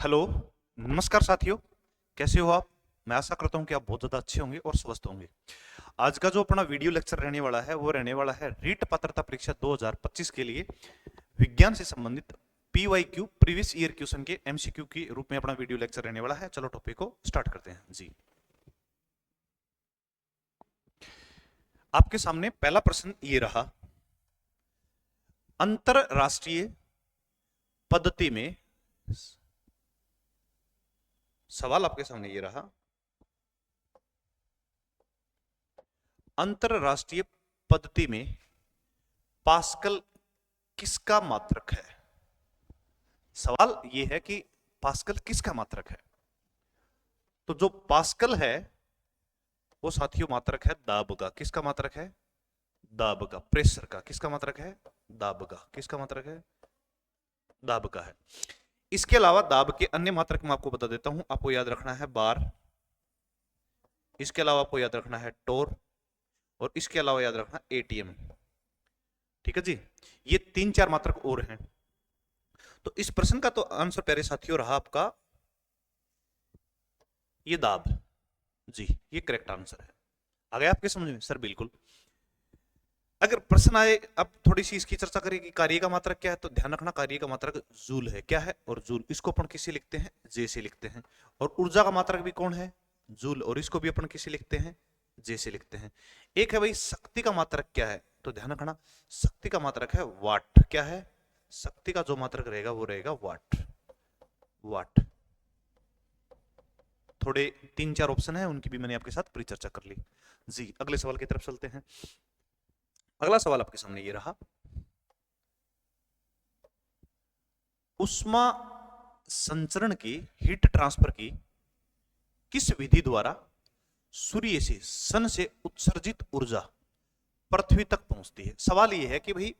Hello, नमस्कार साथियों। कैसे हो आप? मैं आशा करता हूं कि आप बहुत ज़्यादा अच्छे होंगे और स्वस्थ होंगे। आज का जो अपना वीडियो लेक्चर रहने वाला है वो रहने वाला है रीट पात्रता परीक्षा 2025 के लिए विज्ञान से संबंधित पीवाईक्यू प्रीवियस ईयर क्वेश्चन के एमसीक्यू के रूप में अपना वीडियो लेक्चर रहने वाला है। चलो टॉपिक को स्टार्ट करते हैं जी। आपके सामने पहला प्रश्न ये रहा, अंतरराष्ट्रीय पद्धति में, सवाल आपके सामने ये रहा, अंतरराष्ट्रीय पद्धति में पास्कल किसका मात्रक है? सवाल यह है कि पास्कल किसका मात्रक है। तो जो पास्कल है वो साथियों मात्रक है दाब का। किसका मात्रक है? दाब का, प्रेशर का। किसका मात्रक है? दाब का। किसका मात्रक है? दाब का है। इसके अलावा दाब के अन्य मात्रक मैं आपको बता देता हूं। आपको याद रखना है बार, इसके अलावा आपको याद रखना है टोर, और इसके अलावा याद रखना एटीएम। ठीक है जी, ये 3-4 मात्रक और हैं। तो इस प्रश्न का तो आंसर प्यारे साथियों रहा आपका ये दाब जी, ये करेक्ट आंसर है। आ गया आपके समझ में? सर बिल्कुल। अगर प्रश्न आए, अब थोड़ी सी इसकी चर्चा करें कि कार्य का मात्रक क्या है, तो ध्यान रखना कार्य का मात्रक जूल है। क्या है? और जूल। इसको अपन किसे लिखते हैं? जे से लिखते हैं। और ऊर्जा का मात्रक भी कौन है? जूल। और इसको भी अपन किसे लिखते हैं? जे से लिखते हैं। एक है भाई शक्ति का मात्रक क्या है, तो ध्यान रखना शक्ति का मात्रक है वाट। क्या है? शक्ति का जो मात्रक रहेगा वो रहेगा वाट। वाट। थोड़े 3-4 ऑप्शन है, उनकी भी मैंने आपके साथ परिचर्चा कर ली जी। अगले सवाल की तरफ चलते हैं। अगला सवाल आपके सामने ये रहा, ऊष्मा संचरण की, हीट ट्रांसफर की किस विधि द्वारा सूर्य से, सन से उत्सर्जित ऊर्जा पृथ्वी तक पहुंचती है? सवाल यह है कि भाई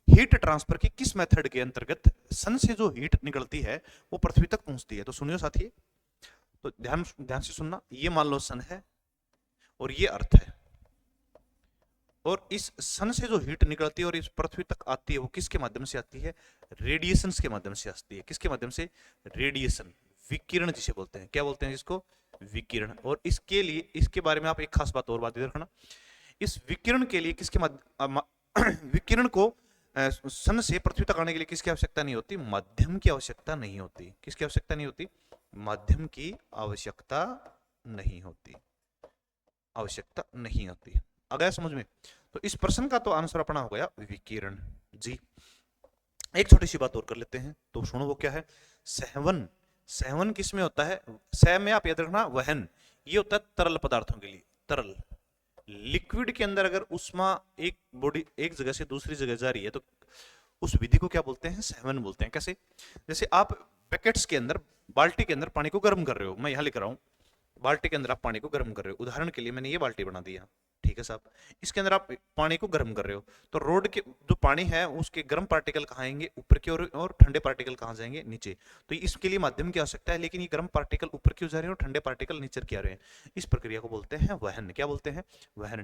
हीट ट्रांसफर की किस मेथड के अंतर्गत सन से जो हीट निकलती है वो पृथ्वी तक पहुंचती है। तो सुनियो साथी, तो ध्यान ध्यान से सुनना। ये मान लो सन है और ये अर्थ है, और इस सन से जो हीट निकलती है और इस पृथ्वी तक आती है वो किसके माध्यम से आती है? रेडिएशन के माध्यम से आती है। किसके माध्यम से? रेडिएशन, विकिरण जिसे बोलते हैं। क्या बोलते हैं जिसको? विकिरण। और इसके लिए, इसके बारे में आप एक खास बात और बात रखना, इस विकिरण के लिए किसके विकिरण को सन से पृथ्वी तक आने के लिए किसकी आवश्यकता नहीं होती? माध्यम की आवश्यकता नहीं होती। किसकी आवश्यकता नहीं होती? माध्यम की आवश्यकता नहीं होती। आवश्यकता नहीं होती। आ गया समझ में? तो इस प्रश्न का तो आंसर अपना हो गया विकिरण जी। एक छोटी सी बात और कर लेते हैं, तो सुनो वो क्या है। सहवन। सहवन किस में होता है? सह में आप याद रखना वहन, ये होता है तरल पदार्थों के लिए। तरल लिक्विड के अंदर अगर उष्मा एक बॉडी एक जगह से दूसरी जगह जा रही है तो उस विधि को क्या बोलते हैं? सहवन बोलते हैं। कैसे? जैसे आप पैकेट्स के अंदर, बाल्टी के अंदर पानी को गर्म कर रहे हो, मैं यहां लिख रहा हूं बाल्टी के अंदर आप पानी को गर्म कर रहे हो। उदाहरण के लिए मैंने ये बाल्टी बना दिया, ठीक है साहब, इसके अंदर आप पानी को गर्म कर रहे हो, तो रोड के जो पानी है उसके गर्म पार्टिकल कहाँ आएंगे? ऊपर की ओर, और ठंडे पार्टिकल कहाँ जाएंगे? नीचे। तो इसके लिए माध्यम की आवश्यकता है, लेकिन ये गर्म पार्टिकल ऊपर क्यों जा रहे हैं और ठंडे पार्टिकल नीचे क्यों आ रहे हैं? इस प्रक्रिया को बोलते हैं वहन। क्या बोलते हैं? वहन।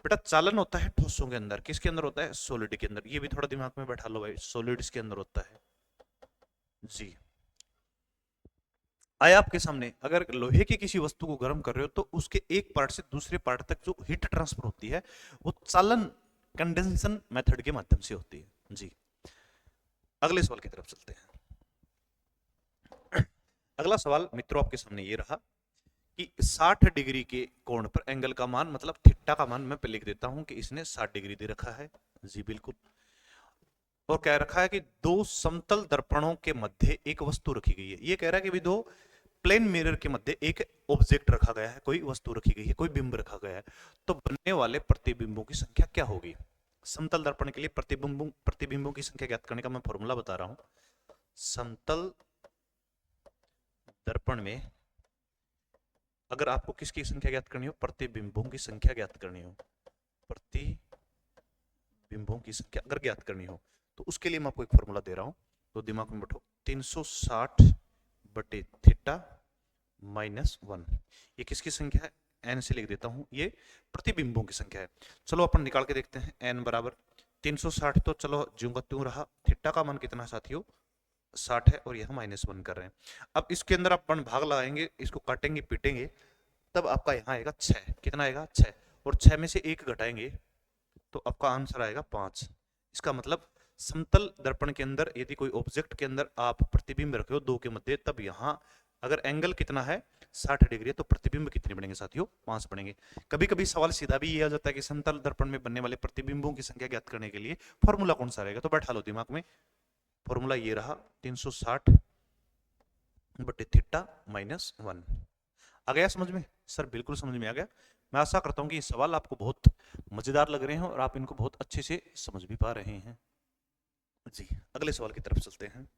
बेटा चालन होता है ठोसों के अंदर। किसके अंदर होता है? सॉलिड के अंदर। ये भी थोड़ा दिमाग में बैठा लो भाई, सॉलिड्स के अंदर होता है जी। आया आपके सामने, अगर लोहे की किसी वस्तु को गर्म कर रहे हो तो उसके एक पार्ट से दूसरे पार्ट तक जो हीट ट्रांसफर होती है वो चालन, कंडेंसन मेथड के माध्यम से होती है जी। अगले सवाल की तरफ चलते हैं। अगला सवाल मित्रों आपके सामने ये रहा कि 60 डिग्री के कोण पर एंगल का मान, मतलब थीटा का मान मैं लिख देता हूं कि इसने 60 डिग्री दे रखा है जी बिल्कुल। और कह रखा है कि दो समतल दर्पणों के मध्य एक वस्तु रखी गई है। ये कह रहा है कि भी दो प्लेन मिरर के मध्य एक ऑब्जेक्ट रखा गया है, कोई वस्तु रखी गई है, कोई बिंब रखा गया है, तो बनने वाले प्रतिबिंबों की संख्या क्या होगी? समतल दर्पण के लिए प्रतिबिंबों की संख्या ज्ञात करने का मैं फॉर्मूला बता रहा हूं। समतल दर्पण में अगर आपको किसकी संख्या ज्ञात करनी हो? प्रतिबिंबों की संख्या ज्ञात करनी हो, प्रतिबिंबों की संख्या अगर ज्ञात करनी हो तो उसके लिए मैं आपको एक फॉर्मूला दे रहा हूं, तो दिमाग में बैठो। 360 बटे थीटा माइनस 1। ये किसकी संख्या है? एन से लिख देता हूं, ये प्रतिबिंबों की संख्या है। चलो अपन निकाल के देखते हैं। एन बराबर 360, तो चलो ज्यों का त्यों रहा। थीटा का मान कितना साथियों? 60 है और यहाँ -1 कर रहे हैं। अब इसके अंदर अपन भाग लगाएंगे, इसको काटेंगे पीटेंगे, तब आपका यहाँ आएगा 6। कितना आएगा? 6। और 6 में से 1 घटाएंगे तो आपका आंसर आएगा 5। इसका मतलब समतल दर्पण के अंदर यदि कोई ऑब्जेक्ट के अंदर आप प्रतिबिंब रखे हो दो के मध्य, तब यहाँ अगर एंगल कितना है 60 डिग्री है, तो प्रतिबिंब कितने बनेंगे साथियों? 5 बनेंगे। कभी कभी सवाल सीधा भी ये आ जाता है कि समतल दर्पण में बनने वाले प्रतिबिंबों की संख्या ज्ञात करने के लिए फॉर्मूला कौन सा रहेगा, तो बैठा लो दिमाग में। फॉर्मूला ये रहा 360 बटे थीटा माइनस 1। आ गया समझ में? सर बिल्कुल समझ में आ गया। मैं आशा करता हूं कि ये सवाल आपको बहुत मजेदार लग रहे हैं और आप इनको बहुत अच्छे से समझ भी पा रहे हैं जी। अगले सवाल की तरफ चलते हैं।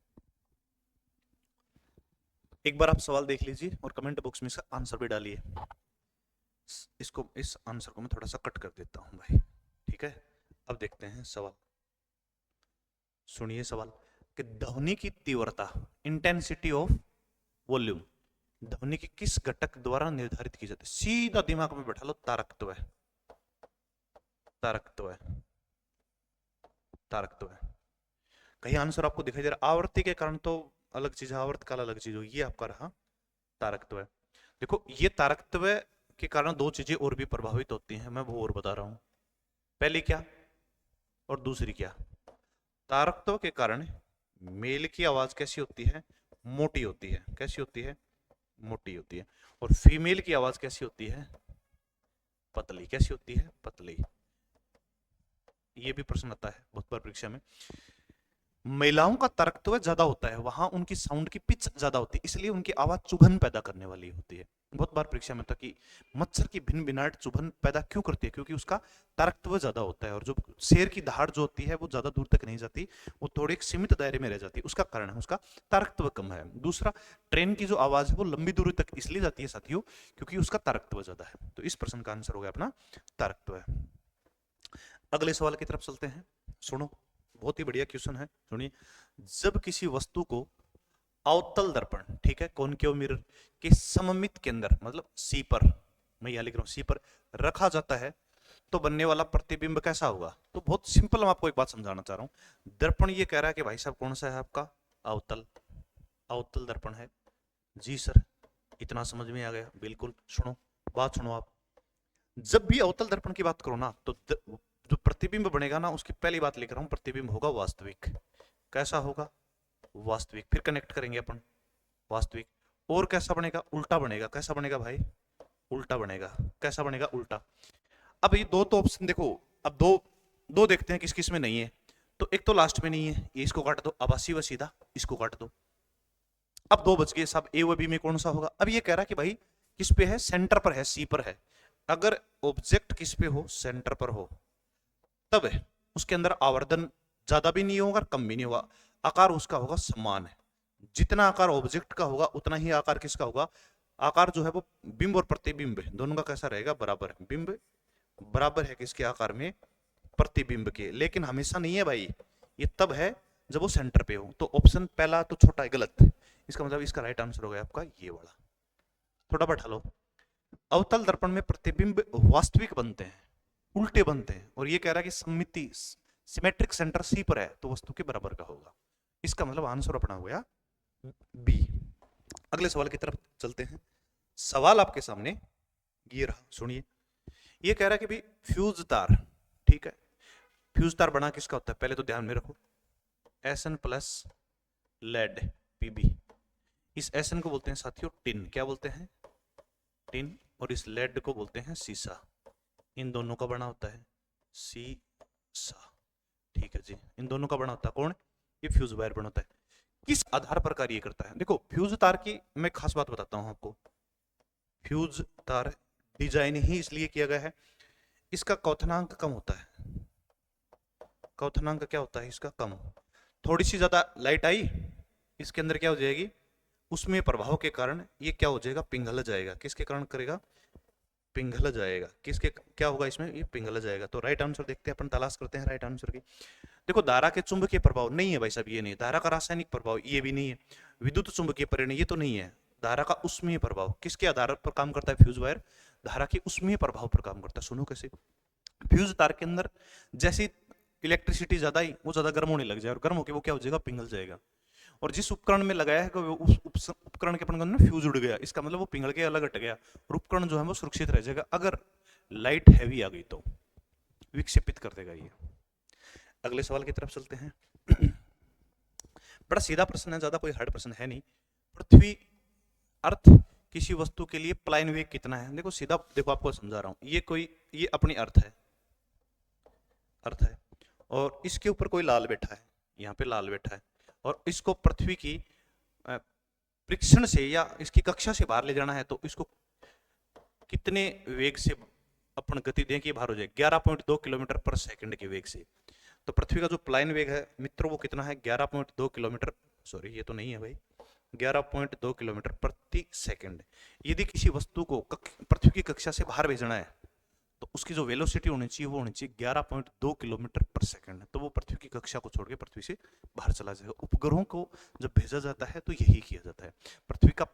एक बार आप सवाल देख लीजिए और कमेंट बॉक्स में इसका आंसर भी डालिए। इसको, इस आंसर को मैं थोड़ा सा कट कर देता हूं भाई, ठीक है। अब देखते हैं सवाल। सुनिए सवाल कि ध्वनि की तीव्रता, इंटेंसिटी ऑफ वॉल्यूम, ध्वनि के किस घटक द्वारा निर्धारित की जाती है? सीधा दिमाग में बैठा लो, तारकत्व है। तारकत्व है, तारकत्व है। कहीं आंसर आपको दिखाई दे रहा? आवृत्ति के कारण तो अलग चीज है, आवर्त काल अलग चीज हो। ये आपका रहा तारकत्व है। देखो ये तारकत्व के कारण दो चीजें और भी प्रभावित होती हैं, मैं वो और बता रहा हूं। पहली क्या और दूसरी क्या? तारकत्व के कारण मेल की आवाज कैसी होती है? मोटी होती है। कैसी होती है? मोटी होती है। और फीमेल की आवाज कैसी होती है? पतली। कैसी होती है? पतली। ये भी प्रश्न आता है बहुत बार परीक्षा में। महिलाओं का तारकत्व ज्यादा होता है, वहां उनकी साउंड की पिच ज्यादा होती है, इसलिए उनकी आवाज चुभन पैदा करने वाली होती है। बहुत बार परीक्षा में था कि मच्छर की भिन-भिनाहट चुभन पैदा क्यों करती है? क्योंकि उसका तारकत्व ज्यादा होता है। और जो शेर की दहाड़ जो होती है वो ज्यादा दूर तक नहीं जाती, वो थोड़े एक सीमित दायरे में रह जाती है। उसका कारण है उसका तारकत्व कम है। दूसरा, ट्रेन की जो आवाज है वो लंबी दूरी तक इसलिए जाती है साथियों क्योंकि उसका तारकत्व ज्यादा है। तो इस प्रश्न का आंसर हो गया अपना तारकत्व है। अगले सवाल की तरफ चलते हैं। सुनो, बहुत ही बढ़िया क्वेश्चन है, सुनिए। जब किसी वस्तु को अवतल दर्पण, ठीक है, कॉनकेव मिरर के सममित के अंदर, मतलब सी पर, मैं यहां लिख रहा हूं सी पर रखा जाता है, तो बनने वाला प्रतिबिंब कैसा होगा? तो बहुत सिंपल, मैं आपको एक बात समझाना चाह रहा हूं। दर्पण ये कह रहा है कि भाई साहब कौन सा है आपका? अवतल। अवतल दर्पण है जी सर, इतना समझ में आ गया? बिल्कुल। सुनो, बात सुनो आप। जब भी अवतल दर्पण की बात करो ना, तो जो प्रतिबिंब बनेगा ना, उसकी पहली बात लिख रहा हूं, प्रतिबिंब होगा वास्तविक। कैसा होगा? वास्तविक। फिर कनेक्ट करेंगे अपन, वास्तविक। और कैसा बनेगा? उल्टा बनेगा। कैसा बनेगा भाई? उल्टा बनेगा। कैसा बनेगा? उल्टा। अब ये दो तो ऑप्शन देखो, अब दो दो देखते हैं किस किस में नहीं है। तो एक तो लास्ट में नहीं है, ये इसको काट दो, अब आसी व सीधा इसको काट दो। अब दो बच गए सब, ए व बी में कौन सा होगा? अब ये कह रहा है कि भाई किस पे है? सेंटर पर है, सी पर है। अगर ऑब्जेक्ट किस पे हो? सेंटर पर हो, तब है उसके अंदर आवर्धन ज्यादा भी नहीं होगा, कम भी नहीं होगा, आकार उसका होगा समान है। जितना आकार ऑब्जेक्ट का होगा उतना ही आकार किसका होगा? आकार जो है वो बिंब और प्रतिबिंब दोनों का कैसा रहेगा? बराबर है। बिंब बराबर है किसके आकार में? प्रतिबिंब के। लेकिन हमेशा नहीं है भाई, ये तब है जब वो सेंटर पे हो। तो ऑप्शन पहला तो छोटा है, गलत। इसका मतलब इसका राइट आंसर हो गया आपका ये वाला। थोड़ा बैठा लो। अवतल दर्पण में प्रतिबिंब वास्तविक बनते हैं, उल्टे बनते हैं। और ये कह रहा है कि सममिति, सिमेट्रिक सेंटर सी पर है, तो वस्तु के बराबर का होगा। इसका मतलब आंसर अपना हो गया बी। अगले सवाल की तरफ चलते हैं। सवाल आपके सामने ये रहा, सुनिए। ये कह रहा है कि भाई फ्यूज तार, ठीक है, फ्यूज तार बना किसका होता है? पहले तो ध्यान में रखो, एसएन प्लस लेड पीबी। इस एसएन को बोलते हैं साथियों टिन। क्या बोलते हैं? टिन। और इस लेड को बोलते हैं सीसा। इन दोनों का बना होता है सीसा, ठीक है जी। इन दोनों का बना होता है कौन? ये फ्यूज वायर बना होता है। किस आधार पर कार्य करता है? देखो फ्यूज तार की मैं खास बात बताता हूं आपको। फ्यूज तार डिजाइन ही इसलिए किया गया है, इसका क्वथनांक कम होता है। क्वथनांक क्या होता है इसका? कम। थोड़ी सी ज्यादा लाइट आई, इसके अंदर क्या हो जाएगी? उसमें प्रभाव के कारण ये क्या हो जाएगा? पिघल जाएगा। किसके कारण करेगा? पिघल जाएगा। किसके क्या होगा इसमें? ये पिघल जाएगा। तो राइट आंसर देखते हैं अपन, तलाश करते हैं राइट आंसर की। देखो धारा के चुंबकीय प्रभाव नहीं है भाई साहब, ये नहीं है। धारा का रासायनिक प्रभाव ये भी नहीं है। विद्युत चुंबकीय प्रेरण ये तो नहीं है। धारा का उष्मीय प्रभाव किसके आधार पर काम करता है? फ्यूज वायर धारा के उष्मीय प्रभाव पर काम करता है। सुनो कैसे। फ्यूज तार के अंदर जैसे इलेक्ट्रिसिटी ज्यादा ही, वो ज्यादा गर्म होने लग जाए, और गर्म होकर वो क्या हो जाएगा? पिघल जाएगा। और जिस उपकरण में लगाया है वो उस उपकरण के अपन का फ्यूज उड़ गया, इसका मतलब वो पिघल के अलग हट गया और उपकरण जो है वो सुरक्षित रह जाएगा। अगर लाइट हैवी आ गई तो विक्षेपित कर देगा ये। अगले सवाल की तरफ चलते हैं। बड़ा सीधा प्रश्न है, ज्यादा कोई हार्ड प्रश्न है नहीं। पृथ्वी अर्थ किसी वस्तु के लिए प्लाइन वेग कितना है? देखो सीधा, देखो आपको समझा रहा हूं, ये अपनी अर्थ है, अर्थ है, और इसके ऊपर कोई लाल बैठा है, यहाँ पे लाल बैठा है, और इसको पृथ्वी की परीक्षण से या इसकी कक्षा से बाहर ले जाना है, तो इसको कितने वेग से अपन गति दें कि बाहर हो जाए? 11.2 किलोमीटर पर सेकंड के वेग से। तो पृथ्वी का जो प्लाइन वेग है मित्रों वो कितना है? 11.2 किलोमीटर, सॉरी ये तो नहीं है भाई, 11.2 किलोमीटर प्रति सेकंड। यदि किसी वस्तु को पृथ्वी की कक्षा से बाहर भेजना है तो उसकी जो वेलोसिटी होनी चाहिए वो होनी चाहिए 11.2 किलोमीटर पर सेकंड। तो वो पृथ्वी की कक्षा को छोड़ के पृथ्वी से बाहर चला जाएगा। उपग्रहों को जब भेजा जाता है तो यही किया जाता है। पृथ्वी का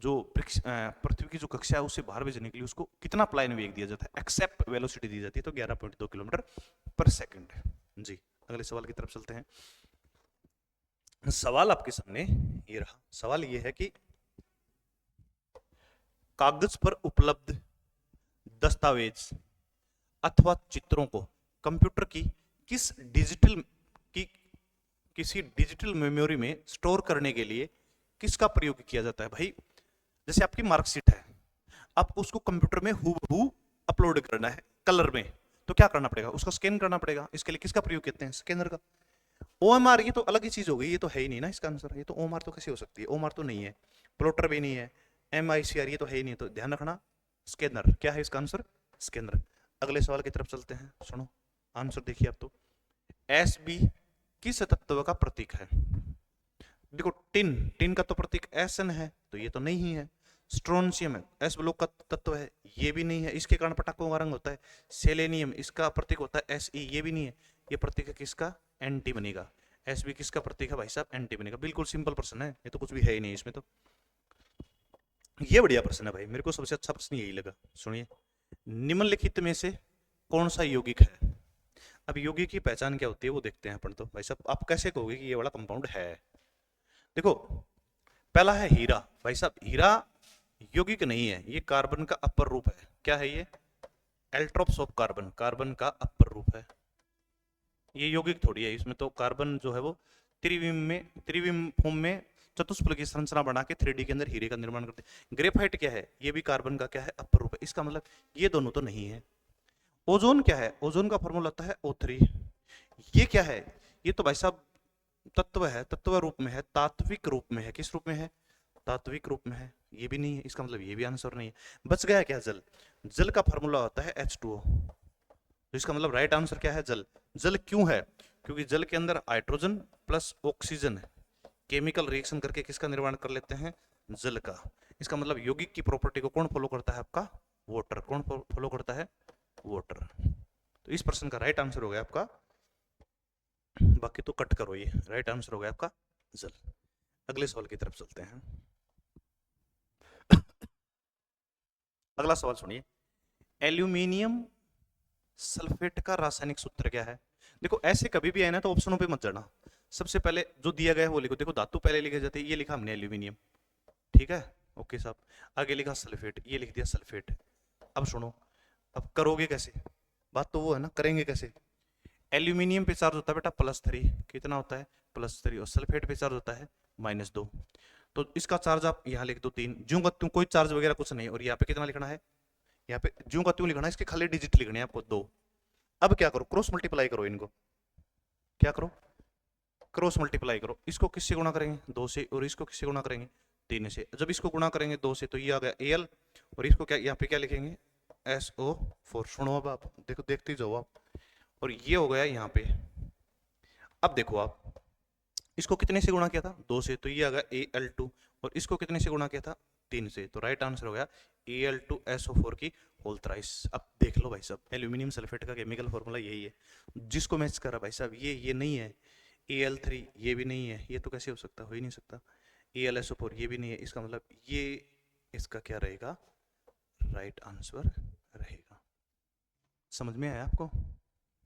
जो पृथ्वी की जो कक्षा है उससे बाहर भेजने के लिए उसको कितना प्लाइन वेग दिया जाता है, एक्सेप्ट वेलोसिटी दी जाती है, तो 11.2 किलोमीटर पर सेकंड। जी, अगले सवाल की तरफ चलते हैं। सवाल आपके सामने ये रहा। सवाल ये है कि कागज पर उपलब्ध दस्तावेज अथवा चित्रों को कंप्यूटर की किसी डिजिटल मेमोरी में स्टोर करने के लिए किसका प्रयोग किया जाता है? भाई जैसे आपकी मार्कशीट है, आपको उसको कंप्यूटर में हूबहू अपलोड करना है कलर में, तो क्या करना पड़ेगा? उसको स्कैन करना पड़ेगा। इसके लिए किसका प्रयोग करते हैं? स्कैनर का। ओएमआर ये तो अलग ही चीज हो गई, ये तो है ही नहीं ना इसका आंसर। ये तो ओएमआर तो कैसे हो सकती है? ओएमआर तो नहीं है, प्लॉटर भी नहीं है, एमआईसीआर ये तो है ही नहीं। तो ध्यान रखना, स्कैनर। क्या है इसका आंसर? स्कैनर। अगले सवाल की तरफ चलते हैं, सुनो आंसर देखिए आप। तो एस बी किस तत्व का प्रतीक है? देखो टिन का तो प्रतीक एसएन है, तो ये तो नहीं है। स्ट्रोंशियम है, एस ब्लॉक का तत्व है, ये भी नहीं है, इसके कारण पटाखों का रंग होता है। सेलेनियम इसका प्रतीक होता है एसई, ये भी नहीं है। ये प्रतीक है किसका? एंटी बनेगा। एस बी किसका प्रतीक है भाई साहब? एंटी बनेगा। बिल्कुल सिंपल प्रश्न है, ये तो कुछ भी है ही नहीं इसमें। तो ये बढ़िया प्रश्न है भाई, मेरे को सबसे अच्छा प्रश्न यही लगा। सुनिए, निम्नलिखित में से कौन सा यौगिक है? अब यौगिक की पहचान क्या होती है वो देखते हैं अपन। तो भाई साहब आप कैसे कहोगे कि ये वाला कंपाउंड है? देखो पहला है हीरा। भाई साहब हीरा यौगिक नहीं है, ये कार्बन का अपर रूप है। क्या है ये? एल्ट्रोप्स ऑफ कार्बन, कार्बन का अपर रूप है। ये यौगिक थोड़ी है, इसमें तो कार्बन जो है वो त्रिविम फॉर्म में चतुष्फलक की संरचना बना के 3D के अंदर हीरे का निर्माण करते हैं। ग्रेफाइट क्या है? ये भी कार्बन का क्या है? अपर रूप है। इसका मतलब ये दोनों तो नहीं है। ओजोन क्या है? ओजोन का फॉर्मूला होता है O3। ये क्या है? ये तो भाई साहब तत्व है, तत्व रूप में है, तात्विक रूप में है। किस रूप में है? तात्विक रूप में है। ये भी नहीं है, इसका मतलब ये भी आंसर नहीं है। बच गया क्या? जल। जल का फॉर्मूला होता है H2O। तो इसका मतलब राइट आंसर क्या है? जल। जल क्यों है? क्योंकि जल के अंदर हाइड्रोजन प्लस ऑक्सीजन है, केमिकल रिएक्शन करके किसका निर्माण कर लेते हैं? जल का। इसका मतलब यौगिक की प्रॉपर्टी को कौन फॉलो करता है? आपका वाटर। कौन फॉलो करता है? वाटर। तो इस प्रश्न का राइट आंसर हो गया आपका, बाकी तो कट करो, ये राइट आंसर हो गया आपका जल। अगले सवाल की तरफ चलते हैं। अगला सवाल सुनिए, एल्यूमिनियम सल्फेट का रासायनिक सूत्र क्या है? देखो ऐसे कभी भी आए ना तो ऑप्शनों पे मत जाना, सबसे पहले जो दिया गया है वो लिखो। देखो धातु पहले लिखे जाते हैं, ये लिखा हमने एल्यूमिनियम, ठीक है, ओके साहब। आगे लिखा सल्फेट, ये लिख दिया सल्फेट। अब सुनो, अब करोगे कैसे? बात तो वो है ना, करेंगे कैसे? एल्यूमिनियम पे चार्ज होता है बेटा +3, कितना होता है? +3, और सल्फेट पे चार्ज होता है -2। तो इसका चार्ज आप यहाँ लिख दो 3, ज्यों का त्यों, कोई चार्ज वगैरह कुछ नहीं। और यहाँ पे कितना लिखना है? यहाँ पे ज्यों का त्यों लिखना है, इसके खाली डिजिट लिखने हैं आपको 2। अब क्या करो? क्रॉस मल्टीप्लाई करो इनको। क्या करो? क्रॉस मल्टीप्लाई करो। इसको किससे गुणा करेंगे? 2 से, और इसको किससे गुणा करेंगे? 3 से। जब इसको गुणा करेंगे 2 से तो ये आ गया Al, और इसको क्या यहाँ पे क्या लिखेंगे? SO4। सुनो अब आप देखो, देखते ही जाओ आप। और ये हो गया यहाँ पे। अब देखो आप, इसको कितने से गुणा किया था? 2 से, तो ये आ गया Al2। और इसको कितने से गुणा किया था? 3 से। तो राइट आंसर हो गया Al2SO4 की होल थ्राइस। अब देख लो भाई साहब, एल्यूमिनियम सल्फेट का केमिकल फॉर्मूला यही है। जिसको मैच कर रहा भाई साहब, ये नहीं है। Al3 ये भी नहीं है, ये तो कैसे हो सकता? हो ही नहीं सकता। AlSO4 ये भी नहीं है, इसका मतलब ये इसका क्या रहेगा? राइट आंसर रहेगा। समझ में आया आपको?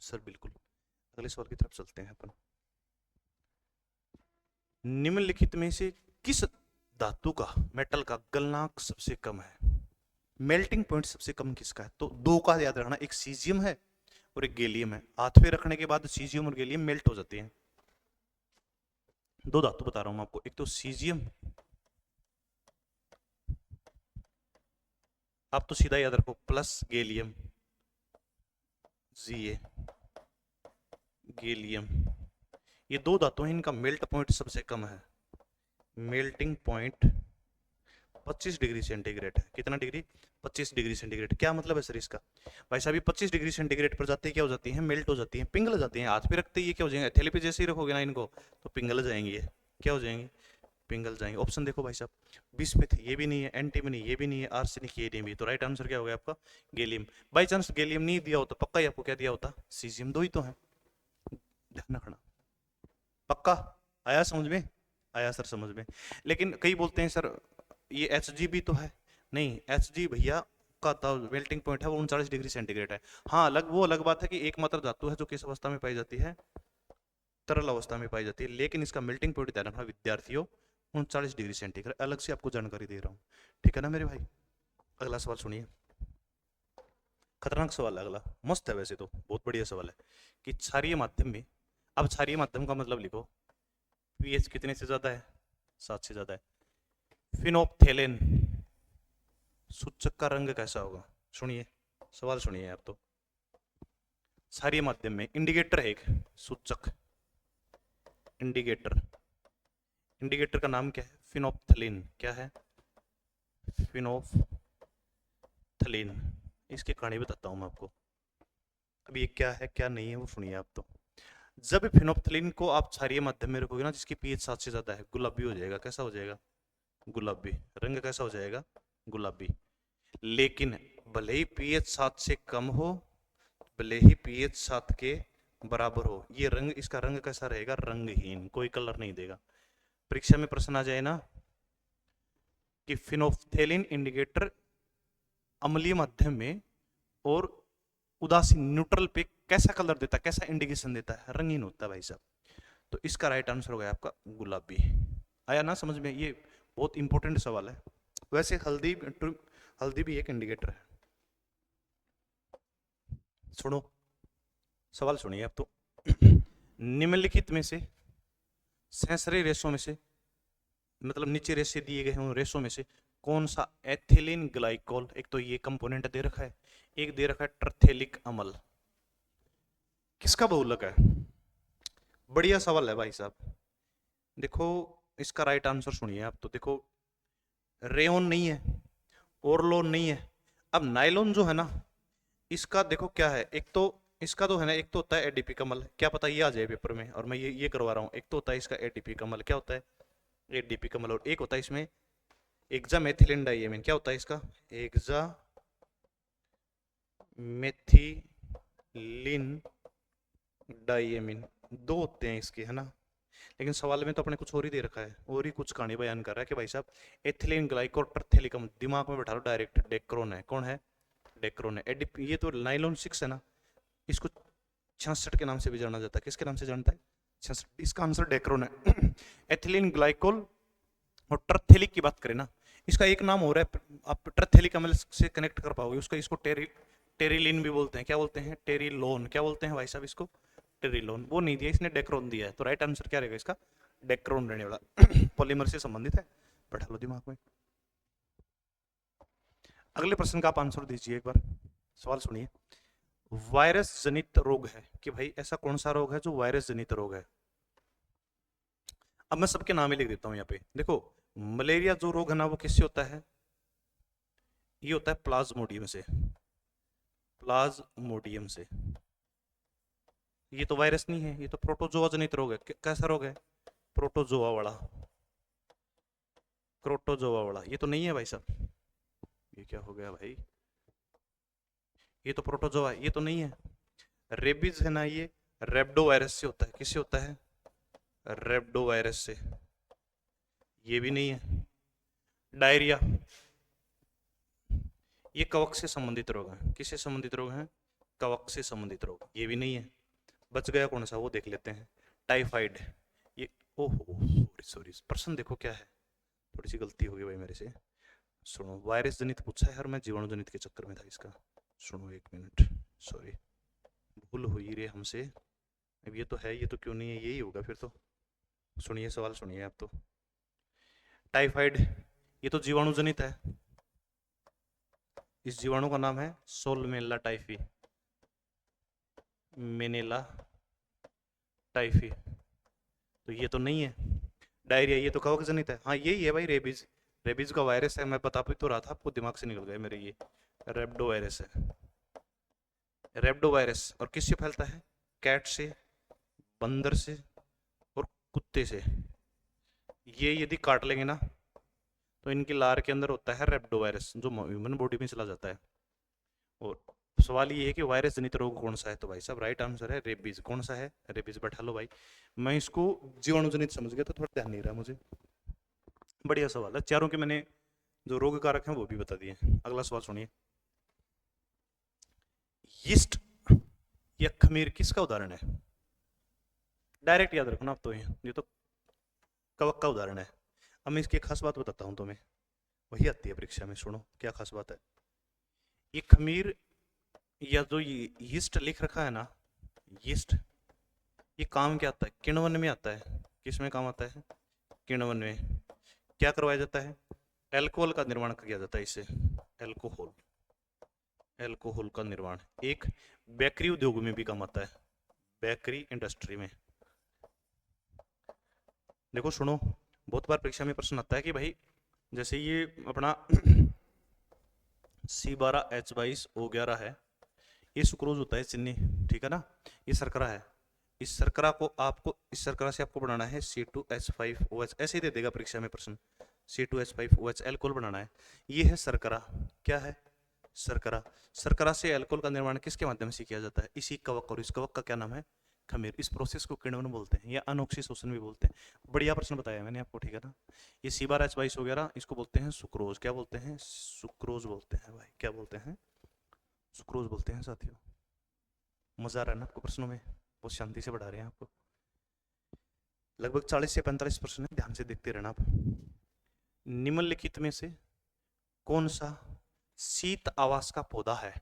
सर बिल्कुल। अगले सवाल की तरफ चलते हैं अपन। निम्नलिखित में से किस धातु का, मेटल का गलनांक सबसे कम है? मेल्टिंग पॉइंट सबसे कम किसका है? तो दो का याद रखना, एक सीजियम है और एक गैलियम है। हाथ पे रखने के बाद सीजियम और गैलियम मेल्ट हो जाते हैं। दो धातु बता रहा हूं मैं आपको, एक तो सीजियम, आप तो सीधा याद रखो, प्लस गैलियम, Ga, गैलियम, ये दो धातु हैं, इनका मेल्ट पॉइंट सबसे कम है। मेल्टिंग पॉइंट 25 डिग्री सेंटीग्रेड है। कितना डिग्री? 25 degree centigrade. क्या मतलब है सर इसका? भाई साहब 25 डिग्री सेंटीग्रेड पर जाते क्या हो जाती हैं? मेल्ट हो जाती हैं, पिघल जाती हैं। हाथ पे रखते ही क्या हो जाएंगे? थैली पे जैसे ही रखोगे ना इनको तो पिघल जाएंगे। क्या हो जाएंगे? पिघल जाएंगे। ऑप्शन देखो भाई साहब, बिस्मिथ ये भी नहीं है, एंटीमनी ये भी नहीं है, आर्सेनिक ये नहीं भी। तो राइट आंसर क्या हो गया आपका? गैलियम। बाई चांस गैलियम नहीं दिया होता पक्का ही आपको क्या दिया होता? सीजियम। दो ही तो है, ध्यान रखना। पक्का आया समझ में? आया सर समझ में। लेकिन कई बोलते हैं सर ये Hg भी तो है। नहीं, Hg भैया का मेल्टिंग पॉइंट है वो 39 डिग्री सेंटीग्रेड है। हाँ अलग, वो अलग बात है कि एकमात्र धातु है जो किस अवस्था में पाई जाती है? तरल अवस्था में पाई जाती है। लेकिन इसका मेल्टिंग पॉइंट ध्यान रखना विद्यार्थियों, 39 डिग्री सेंटीग्रेड। अलग से आपको जानकारी दे रहा हूँ, ठीक है ना मेरे भाई। अगला सवाल सुनिए, खतरनाक सवाल है अगला, मस्त है वैसे तो, बहुत बढ़िया सवाल है कि क्षारीय माध्यम में, अब क्षारीय माध्यम का मतलब लिखो, पीएच कितने से ज्यादा है? 7 से ज्यादा है। फिनोप्थेलिन सूचक का रंग कैसा होगा? सुनिए सवाल सुनिए आप तो। क्षारीय माध्यम में इंडिकेटर है एक सूचक, इंडिकेटर, इंडिकेटर का नाम क्या है? फिनोप्थेलिन। क्या है? फिनोप्थेलिन। इसकी कहानी बताता हूं मैं आपको। अब ये क्या है क्या नहीं है वो सुनिए आप तो। जब फिनोप्थेलिन को आप क्षारीय माध्यम में रखोगे ना जिसकी पीएच 7 से ज्यादा है, गुलाबी हो जाएगा। कैसा हो जाएगा? गुलाबी। रंग कैसा हो जाएगा? गुलाबी। लेकिन भले ही पीएच 7 से कम हो, भले ही पीएच 7 के बराबर हो, ये रंग, इसका रंग कैसा रहेगा? रंगहीन, कोई कलर नहीं देगा। परीक्षा में प्रश्न आ जाए ना कि फिनोप्थेलिन इंडिकेटर अम्लीय माध्यम में और उदासीन न्यूट्रल पे कैसा कलर देता है, कैसा इंडिकेशन देता है? रंगीन होता है भाई साहब। तो इसका राइट आंसर हो गया आपका गुलाबी। आया ना समझ में? ये बहुत इंपॉर्टेंट सवाल है। वैसे हल्दी, हल्दी भी एक इंडिकेटर है। सुनो सवाल सुनिए आप तो। निम्नलिखित में से सेंसरी रेशों में से, मतलब नीचे रेशे दिए गए हैं उन रेशों में से कौन सा एथिलीन ग्लाइकोल, एक तो ये कंपोनेंट दे रखा है, एक दे रखा है ट्रथेलिक अम्ल, किसका बहुलक है? बढ़िया सवाल है भाई साहब। देखो इसका राइट आंसर सुनिए आप तो। देखो रेयोन नहीं है, ओरलोन नहीं है। अब नायलॉन जो है ना, इसका देखो क्या है, एक तो इसका तो है ना, एक तो होता है एडीपी कमल, क्या पता ये आ जाए पेपर में, और मैं ये करवा रहा हूँ। एक तो होता है इसका एडीपी कमल, क्या होता है? एडीपी कमल। और एक होता है इसमें एक्सा मेथिलिन डाइएमिन, क्या होता है इसका? AXA methylene diamine. दो होते हैं इसके, है ना। लेकिन सवाल में तो अपने कुछ और ही दे रखा है, और ही कुछ कहानी बयान कर रहा है कि भाई साहब एथिलीन ग्लाइकोल ट्रथेलिकम, दिमाग में बैठा लो डायरेक्ट। डेक्रोन है, कौन है? डेक्रोन है। एडीपी, ये तो नाइलॉन 6 है ना, इसको 66 के नाम से भी जाना जाता है। किसके नाम से जानता है? 66। इसका आंसर डेक्रोन है। एथिलीन ग्लाइकोल और ट्रथेलिक की बात करें ना, इसका एक नाम हो रहा है, आप ट्रथेलिक अम्ल से कनेक्ट कर पाओगे उसका, इसको टेरिलिन भी बोलते हैं। क्या बोलते हैं? टेरिलोन। क्या बोलते हैं भाई साहब इसको? टेरिलोन। वो नहीं दिया इसने, डेक्रोन दिया है। तो राइट आंसर क्या रहेगा इसका? डेक्रोन रहने वाला। पॉलीमर से संबंधित है, बैठा लो दिमाग में। अगले प्रश्न का आप आंसर दीजिए एक बार। सवाल सुनिए, वायरस जनित रोग है कि भाई ऐसा कौन सा रोग है जो वायरस जनित रोग है? अब मैं सबके नाम ही लिख देता हूं यहाँ पे। देखो मलेरिया जो रोग है ना वो किससे होता है? ये होता है प्लाज्मोडियम से, प्लाज्मोडियम से। ये तो वायरस नहीं है, ये तो प्रोटोजोआ जनित रोग है। कैसा रोग है? प्रोटोजोआ वाला, प्रोटोजोआ वाला। ये तो नहीं है भाई साहब। ये क्या हो गया भाई? ये तो प्रोटोजोआ, ये तो नहीं है। रेबीज है ना, ये रेब्डो वायरस से होता है। किससे होता है? रेब्डो वायरस से। ये भी नहीं है। डायरिया, ये कवक से संबंधित रोग है। किससे संबंधित रोग है? कवक से संबंधित रोग। ये भी नहीं है। बच गया कौन सा वो देख लेते हैं। टाइफाइड, ये ओहो सॉरी प्रश्न देखो क्या है, थोड़ी सी गलती हो गई भाई मेरे से। सुनो, वायरस जनित पूछा है और मैं जीवाणु जनित के चक्कर में था इसका। सुनो एक मिनट, सॉरी भूल हुई रे हमसे। अब ये तो है, ये तो क्यों नहीं है, यही होगा फिर तो। सुनिए सवाल सुनिए आप तो। टाइफाइड ये तो जीवाणु जनित है, इस जीवाणु का नाम है सोलमेला टाइफी, मेनेला टाइफी, तो ये तो नहीं है। डायरिया ये तो कवक जनित है, हाँ यही है भाई, रेबीज, रेबीज का वायरस है, मैं बता भी तो रहा था आपको, दिमाग से निकल गया मेरे, ये रेब्डो वायरस है। रेब्डो वायरस और किससे फैलता है? कैट से, बंदर से और कुत्ते से। ये यदि काट लेंगे ना तो इनकी लार के अंदर होता है रेब्डो वायरस, जो ह्यूमन बॉडी में चला जाता है। और सवाल ये है कि वायरस जनित रोग कौन सा है, तो भाई साहब राइट आंसर है रेबीज। कौन सा है? रेबीज। बैठा लो भाई, मैं इसको जीवाणु जनित समझ गया, तो थोड़ा ध्यान नहीं रहा मुझे। बढ़िया सवाल है, चारों के मैंने जो रोग कारक हैं वो भी बता दिए। अगला सवाल सुनिए, यीस्ट या खमीर किसका उदाहरण है? डायरेक्ट याद रखना आप तो, ये तो कवक का उदाहरण है। अब मैं इसकी एक खास बात बताता हूं तुम्हें, वही आती है परीक्षा में, सुनो क्या खास बात है। ये खमीर या जो यीस्ट लिख रखा है ना, यीस्ट, ये काम क्या आता है? किण्वन में आता है। किस में काम आता है? किण्वन में। क्या करवाया जाता है? एल्कोहल का निर्माण किया जाता है इससे, एल्कोहल, एल्कोहल का निर्माण। एक बेकरी उद्योग में भी काम आता है, बेकरी इंडस्ट्री में। देखो सुनो, बहुत बार परीक्षा में प्रश्न आता है कि भाई जैसे ये अपना C12H22O11 है, ये सुक्रोज होता है, चीनी, ठीक है ना, ये शर्करा है। इस शर्करा को आपको, इस शर्करा से आपको बनाना है C2H5OH, ऐसे ही दे देगा परीक्षा में प्रश्न, C2H5OH एल्कोहल बनाना है। ये है शर्करा, क्या है? शर्करा। शर्करा से एल्कोहल का निर्माण किसके माध्यम से किया जाता है? इसी कवक, और इस कवक का क्या नाम है? खमीर। इस प्रोसेस को किण्वन बोलते हैं या अनोक्सी शोषण भी बोलते हैं। बढ़िया प्रश्न बताया मैंने आपको, ठीक है ना। ये C12H22 वगैरह, इसको बोलते हैं सुक्रोज। क्या बोलते हैं? सुक्रोज बोलते हैं भाई, क्या बोलते हैं? सुक्रोज बोलते हैं साथियों। मजा आ रहा है ना आपको प्रश्नों में? बहुत शांति से पढ़ा रहे हैं आपको। लगभग 40 से 45 प्रश्न है, ध्यान से देखते रहना आप। निम्नलिखित में से कौन सा शीत आवास का पौधा है?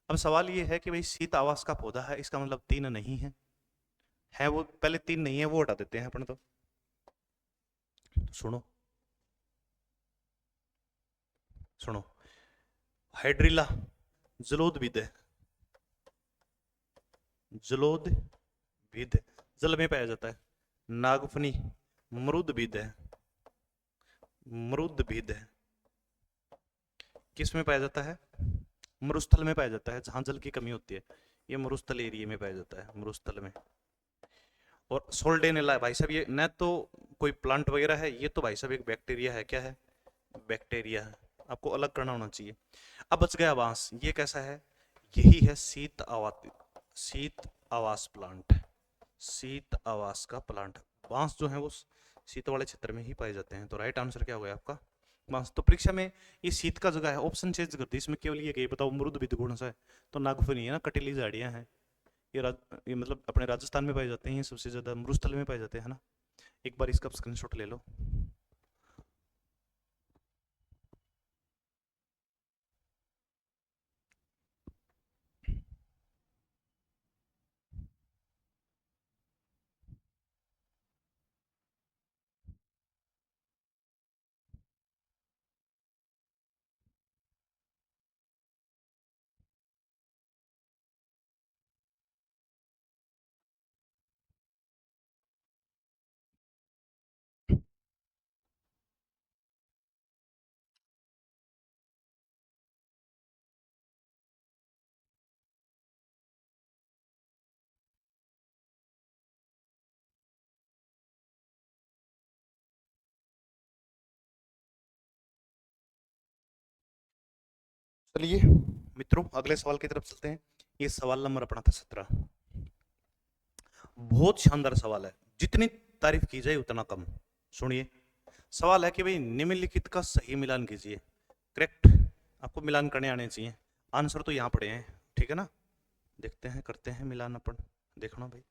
अब सवाल ये है कि भाई शीत आवास का पौधा है, इसका मतलब 3 नहीं है वो, पहले 3 नहीं है वो हटा देते हैं अपन तो सुनो, सुनो, हाइड्रिला जलोदविद है, जलोदविद जल में पाया जाता है। नागफनी मरुदविद है, मरुदविद है, किस में पाया जाता है? मरुस्थल में पाया जाता है, जहां जल की कमी होती है। ये मरुस्थल एरिया में पाया जाता है, मरुस्थल में। और सोल्डेनेला भाई साहब, ये न तो कोई प्लांट वगैरह है, ये तो भाई साहब एक बैक्टीरिया है। क्या है? बैक्टीरिया है, आपको अलग करना होना चाहिए। अब बच गया बांस, ये कैसा है? यही है शीत आवास, शीत आवास प्लांट, शीत आवास का प्लांट। बांस जो है वो शीत वाले क्षेत्र में ही पाए जाते हैं, तो राइट आंसर क्या हो गया आपका? बांस। तो परीक्षा में ये शीत का जगह है, ऑप्शन चेंज कर दी, इसमें केवल ये बताओ मृद विद गुण सा है, तो नागफनी है ना, कटीली झाड़ियां हैं, ये मतलब अपने राजस्थान में पाए जाते हैं, ये सबसे ज्यादा मरुस्थल में पाए जाते हैं, है ना। एक बार इसका स्क्रीनशॉट ले लो। चलिए मित्रों, अगले सवाल की तरफ चलते हैं। ये सवाल नंबर अपना था 17। बहुत शानदार सवाल है, जितनी तारीफ की जाए उतना कम। सुनिए, सवाल है कि भाई निम्नलिखित का सही मिलान कीजिए। करेक्ट, आपको मिलान करने आने चाहिए। आंसर तो यहां पड़े हैं, ठीक है ना। देखते हैं, करते हैं मिलान अपन, देखना भाई।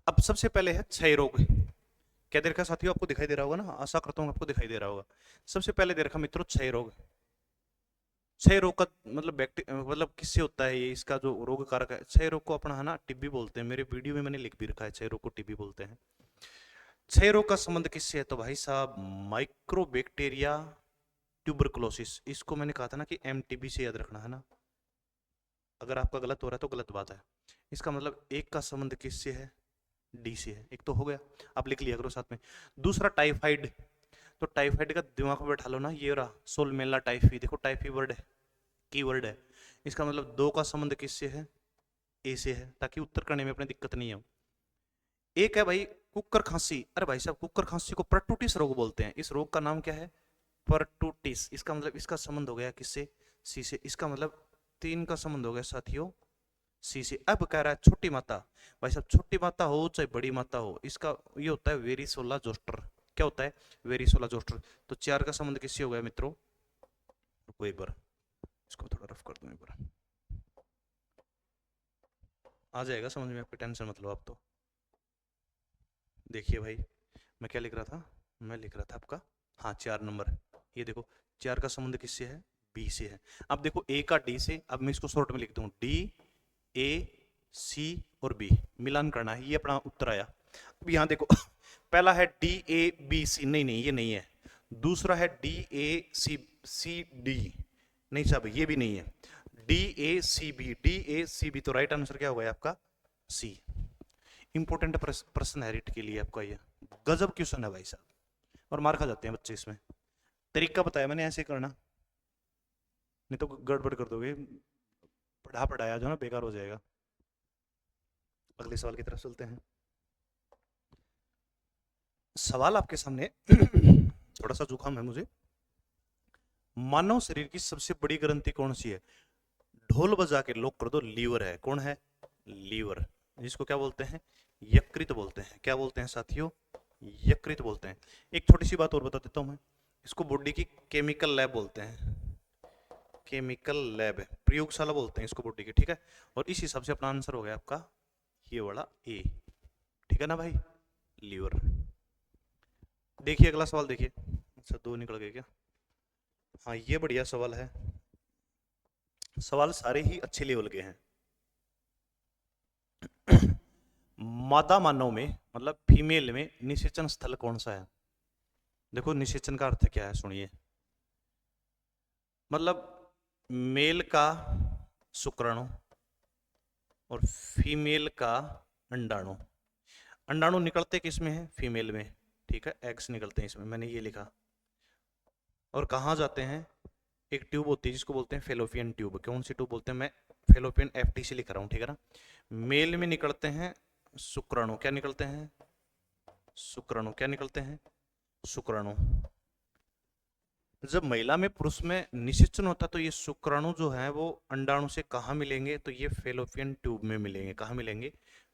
अब सबसे पहले है क्षय रोग। क्या दे रखा है साथियों, आपको दिखाई दे रहा होगा ना, आशा करता हूँ आपको दिखाई दे रहा होगा। सबसे पहले दे रखा मित्रों क्षय रोग। क्षय रोग का मतलब मतलब किससे होता है ये, इसका जो रोग कारक है क्षय रोग को अपना है ना टीबी बोलते हैं। मेरे वीडियो में मैंने लिख भी रखा है क्षय रोग को टीबी बोलते हैं। क्षय रोग का संबंध किससे है, तो भाई साहब माइक्रोबैक्टीरिया ट्यूबरकुलोसिस, इसको मैंने कहा था ना कि एमटीबी से याद रखना है ना, अगर आपका गलत हो रहा है तो गलत बात है। इसका मतलब एक का संबंध किससे है, डी से है, एक तो हो गया, आप लिख लिया करो साथ में। दूसरा टाइफाइड, तो टाइफाइड का दिमाग में बैठा लो ना, ये रहा सोलमेला टाइफी, देखो टाइफी वर्ड है, की वर्ड है। इसका मतलब दो का संबंध किससे है, ए से है, ताकि उत्तर करने में अपनी दिक्कत नहीं हो। एक है भाई कुकर खांसी, अरे भाई साहब कुकर खांसी को परटूटिस रोग बोलते हैं, इस रोग का नाम क्या है, परटूटिस। इसका मतलब इसका संबंध हो गया किससे, सी से। इसका मतलब तीन का संबंध हो गया साथियों सी से। अब कह रहा है छोटी माता, भाई साहब छोटी माता हो चाहे बड़ी माता हो, इसका ये होता है वेरिसोला जोस्टर। क्या होता है, वेरिसोला जोस्टर। तो चार का संबंध किससे हो गया मित्रों, रुको एक बार इसको थोड़ा रफ कर दूं एक बार, आ जाएगा समझ में, आपकी टेंशन मतलब आप तो। देखिए भाई मैं क्या लिख रहा था, मैं लिख रहा था आपका हाँ 4 नंबर, ये देखो चार का संबंध किससे है, बी से है। अब देखो ए का डी से, अब मैं इसको शॉर्ट में लिख दूं, डी ए सी और बी मिलान करना है, ये अपना उत्तर आया। अब यहां देखो पहला है डी ए बी सी, नहीं नहीं ये नहीं है। दूसरा है D A C C D, नहीं साहब ये भी नहीं है। D A C B, D A C B, तो राइट आंसर क्या होगा आपका सी। इंपॉर्टेंट प्रश्न है रिट के लिए आपका, ये गजब क्वेश्चन है भाई साहब, और मार खा जाते हैं बच्चे इसमें। तरीका बताया मैंने ऐसे करना, नहीं तो गड़बड़ कर दोगे, पढ़ा पढ़ाया जो ना बेकार हो जाएगा। अगले सवाल की तरफ चलते हैं। सवाल आपके सामने थोड़ा सा जुकाम है मुझे। मानव शरीर की सबसे बड़ी ग्रंथि कौन सी है, ढोल बजा के लॉक कर दो, लीवर है। कौन है, लीवर, जिसको क्या बोलते हैं, यकृत बोलते हैं। क्या बोलते हैं साथियों, यकृत बोलते हैं। एक छोटी सी बात और बता देता हूं मैं, इसको बॉडी की केमिकल लैब बोलते हैं, केमिकल लैब है, प्रयोगशाला बोलते हैं इसको बॉडी की, ठीक है। और इस हिसाब से अपना आंसर हो गया आपका ये वाला ए, ठीक है ना भाई, लीवर। देखिए अगला सवाल देखिए, अच्छा दो निकल गए क्या, हाँ ये बढ़िया सवाल है, सवाल सारे ही अच्छे लेवल के हैं। मादा मानव में मतलब फीमेल में निषेचन स्थल कौन सा है, देखो निषेचन का अर्थ क्या है सुनिए, मतलब मेल का शुक्राणु और फीमेल का अंडाणु। अंडाणु निकलते किस में है, फीमेल में, ठीक है, एग्स निकलते हैं इसमें, मैंने ये लिखा। और कहाँ जाते हैं, एक ट्यूब होती है जिसको बोलते हैं फेलोपियन ट्यूब, कौन सी ट्यूब बोलते हैं, मैं फेलोपियन एफटीसी लिख रहा हूँ, ठीक है ना। मेल में निकलते हैं शुक्राणु, क्या निकलते हैं, शुक्राणु, क्या निकलते हैं, शुक्राणु। जब महिला में पुरुष में निषेचन होता तो ये शुक्राणु जो है वो अंडाणु से कहाँ मिलेंगे, तो ये फेलोपियन ट्यूब में मिलेंगे। कहाँ मिलेंगे,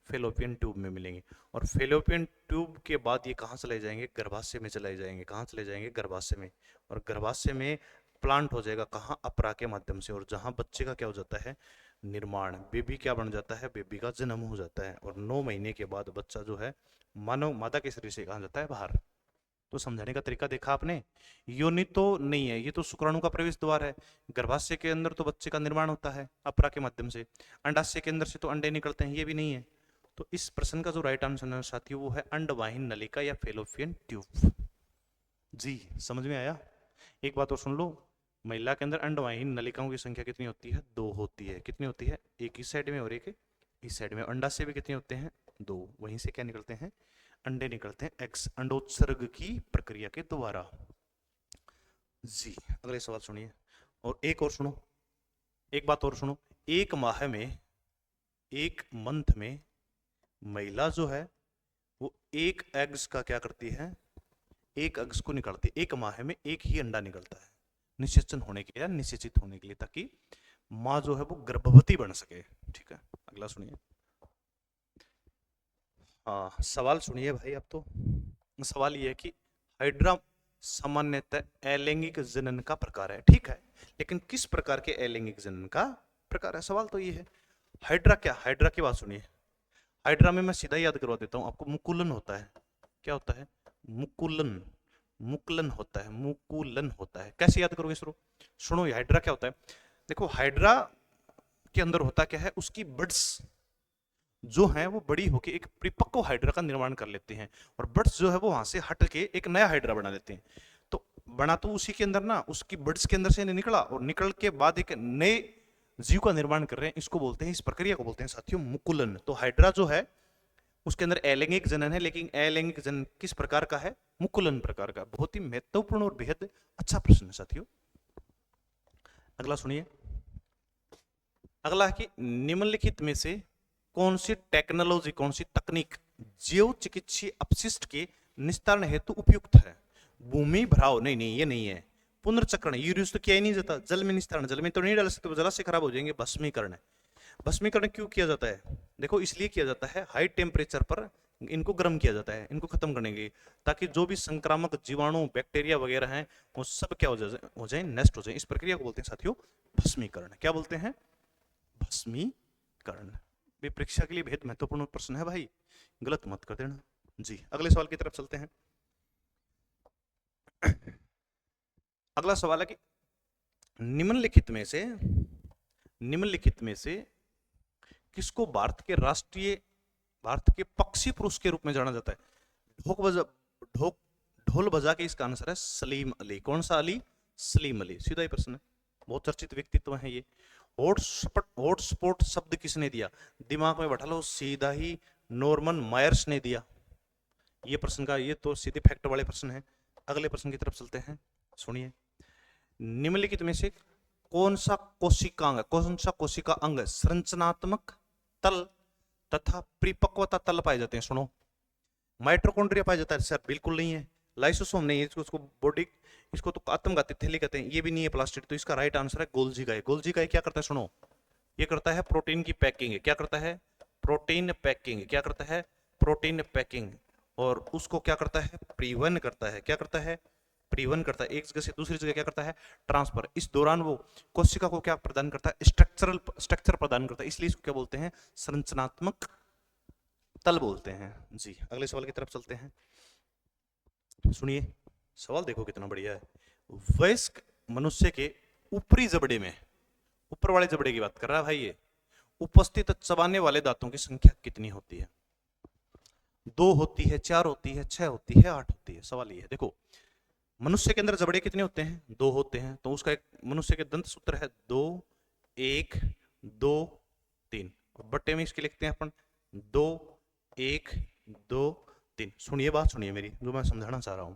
फेलोपियन ट्यूब में मिलेंगे। और फेलोपियन ट्यूब के बाद ये कहाँ चले जाएंगे, गर्भाशय में चले जाएंगे। कहाँ चले जाएंगे, गर्भाशय में। और गर्भाशय में प्लांट हो जाएगा कहाँ, अपरा के माध्यम से, और जहाँ बच्चे का क्या हो जाता है, निर्माण, बेबी क्या बन जाता है, बेबी का जन्म हो जाता है। और 9 महीने के बाद बच्चा जो है मानव माता के शरीर से कहाँ जाता है, बाहर। तो समझाने का तरीका देखा आपने, योनि तो नहीं है, ये तो शुक्राणु का प्रवेश द्वार है। गर्भाशय के अंदर तो बच्चे का निर्माण होता है अपरा के माध्यम से, अंडाशय के अंदर से तो अंडे निकलते हैं, ये भी नहीं है। तो इस प्रश्न का जो राइट आंसर है साथियों वो है अंडवाहीन नलिका या फेलोपियन ट्यूब। जी समझ में आया। एक बात और सुन लो, महिला के अंदर अंडवाहीन नलिकाओं की संख्या कितनी होती है, 2 होती है। कितनी होती है, एक इस साइड में और एक इस साइड में। अंडाशय भी कितने होते हैं, 2, वहीं से क्या निकलते हैं, अंडे निकलते हैं, एक्स, अंडोत्सर्ग की प्रक्रिया के द्वारा। जी अगले सवाल सुनिए, और एक और सुनो, एक बात और सुनो, एक माह में, एक मंथ में महिला जो है वो एक एग्स का क्या करती है, एक एग्स को निकालती है। एक माह में एक ही अंडा निकलता है निषेचन होने के लिए, निषेचित होने के लिए, ताकि माँ जो है वो गर्भवती बन सके, ठीक है। अगला सुनिए, हाँ सवाल सुनिए भाई। अब तो सवाल ये है कि हाइड्रा सामान्यतः अलैंगिक जनन का प्रकार है, ठीक है, लेकिन किस प्रकार के अलैंगिक जनन का प्रकार है, सवाल तो ये है। हाइड्रा क्या, हाइड्रा की बात सुनिए, हाइड्रा में मैं सीधा याद करवा देता हूं आपको, मुकुलन होता है। क्या होता है, मुकुलन, मुकुलन होता है, मुकुलन होता है। कैसे याद करोगे इसको? सुनो, हाइड्रा क्या होता है? देखो, हाइड्रा के अंदर होता क्या है, उसकी बड्स जो है वो बड़ी होके एक परिपक्व हाइड्रा का निर्माण कर लेते हैं, और बड्स जो है वो वहां से हट के एक नया हाइड्रा बना लेते हैं। तो बना तो उसी के अंदर ना, उसकी बड्स के अंदर से निकला, और निकल के बाद एक नए जीव का निर्माण कर रहे हैं। इसको बोलते हैं, इस प्रक्रिया को बोलते हैं साथियों मुकुलन। तो हाइड्रा जो है उसके अंदर अलैंगिक जनन है, लेकिन अलैंगिक जनन किस प्रकार का है? मुकुलन प्रकार का। बहुत ही महत्वपूर्ण और बेहद अच्छा प्रश्न है साथियों। अगला सुनिए। अगला है कि निम्नलिखित में से कौन सी टेक्नोलॉजी, कौन सी तकनीक जीव चिकित्सीय अपशिष्ट के निस्तारण हेतु उपयुक्त है? भूमि भराव, नहीं नहीं ये नहीं है। पुनर्चक्रण, ये यूज तो किया ही नहीं जाता। जल में निस्तारण, जल में तो नहीं डाल सकते, जला से खराब हो जाएंगे। भस्मीकरण है। भस्मीकरण क्यों किया जाता है? देखो, इसलिए किया जाता है, हाई टेम्परेचर पर इनको गर्म किया जाता है, इनको खत्म करने के लिए, ताकि जो भी संक्रामक जीवाणु बैक्टीरिया वगैरह हैं वो सब क्या हो जाए, नष्ट हो जाए। इस प्रक्रिया को बोलते हैं साथियों भस्मीकरण। क्या बोलते हैं? भस्मीकरण। भी परीक्षा के लिए बेहद महत्वपूर्ण प्रश्न है भाई, गलत मत कर देना जी। अगले सवाल की तरफ चलते हैं। अगला सवाल है कि निम्नलिखित में से किसको भारत के पक्षी पुरुष के रूप में जाना जाता है? ढोक ढोल बजा के इसका आंसर है सलीम अली। कौन सा अली? सलीम अली। सीधा ही प्रश्न है, बहुत चर्चित व्यक्तित्व है ये। हॉटस्पॉट शब्द किसने दिया? दिमाग में बैठा लो, सीधा ही नॉर्मन मायर्स ने दिया ये प्रश्न का। ये तो सीधे फैक्ट वाले प्रश्न है। अगले प्रश्न की तरफ चलते हैं, सुनिए। निम्नलिखित में से कौन सा कोशिका अंग संरचनात्मक तल तथा परिपक्वता तल पाए जाते हैं? सुनो, माइटोकॉन्ड्रिया पाया जाता है सर? बिल्कुल नहीं है। लाइसोसोम नहीं है, इसको बॉडी, इसको तो आत्मघाती थैली कहते हैं, ये भी नहीं है। प्लास्टिड। तो इसका राइट आंसर है गोल्जी गाय। गोल्जी गाय क्या करता है? सुनो, ये करता है प्रोटीन की पैकिंग। क्या करता है? Protein packing. क्या करता है? Protein packing. और उसको क्या करता है? परिवहन करता है। क्या करता है? परिवहन करता है, एक जगह से दूसरी जगह क्या करता है? ट्रांसफर। इस दौरान वो कोशिका को क्या प्रदान करता है? स्ट्रक्चर प्रदान करता है, इसलिए इसको क्या बोलते हैं? संरचनात्मक तल बोलते हैं जी। अगले सवाल की तरफ चलते हैं, सुनिए। सवाल देखो कितना बढ़िया है। वयस्क मनुष्य के ऊपरी जबड़े में, ऊपर वाले जबड़े की बात कर रहा है भाई ये, उपस्थित चबाने वाले दांतों की संख्या कितनी होती है? 2 होती है, 4 होती है, 6 होती है, 8 होती है? सवाल ये है। देखो, मनुष्य के अंदर जबड़े कितने होते हैं? 2 होते हैं। तो उसका एक मनुष्य के दंत सूत्र है 2 1 2 3, और बट्टे में इसके लिखते हैं अपन 2 1 2 3। सुनिए, बात सुनिए मेरी जो मैं समझाना चाह रहा हूं।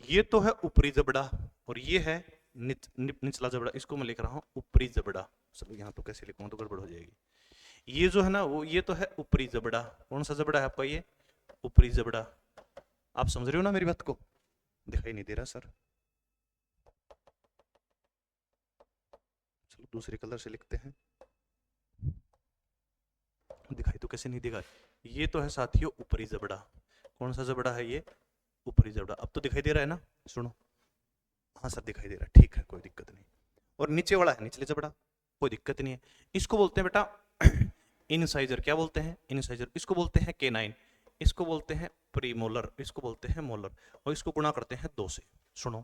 ये तो है ऊपरी जबड़ा, और ये है निचला जबड़ा। इसको मैं लिख रहा हूं ऊपरी जबड़ा। चलो यहाँ तो कैसे लिखूंगा तो गड़बड़ हो जाएगी। ये जो है ना वो, ये तो है ऊपरी जबड़ा। कौन सा जबड़ा है आपका? ये ऊपरी जबड़ा। आप समझ रहे हो ना मेरी बात को? दिखाई नहीं दे रहा सर? चलो दूसरे कलर से लिखते हैं। दिखाई तो कैसे नहीं देगा? ये तो है साथियों ऊपरी जबड़ा। कौन सा जबड़ा है ये? ऊपरी जबड़ा। अब तो दिखाई दे रहा है ना? सुनो, हाँ सर दिखाई दे रहा है, ठीक है, कोई दिक्कत नहीं। और नीचे वाला है निचले जबड़ा, कोई दिक्कत नहीं है। इसको बोलते हैं बेटा इनसाइजर। क्या बोलते हैं? इनसाइजर। इसको बोलते हैं केनाइन। इसको बोलते हैं प्रीमोलर। इसको बोलते हैं मोलर। और इसको गुणा करते हैं 2 से। सुनो,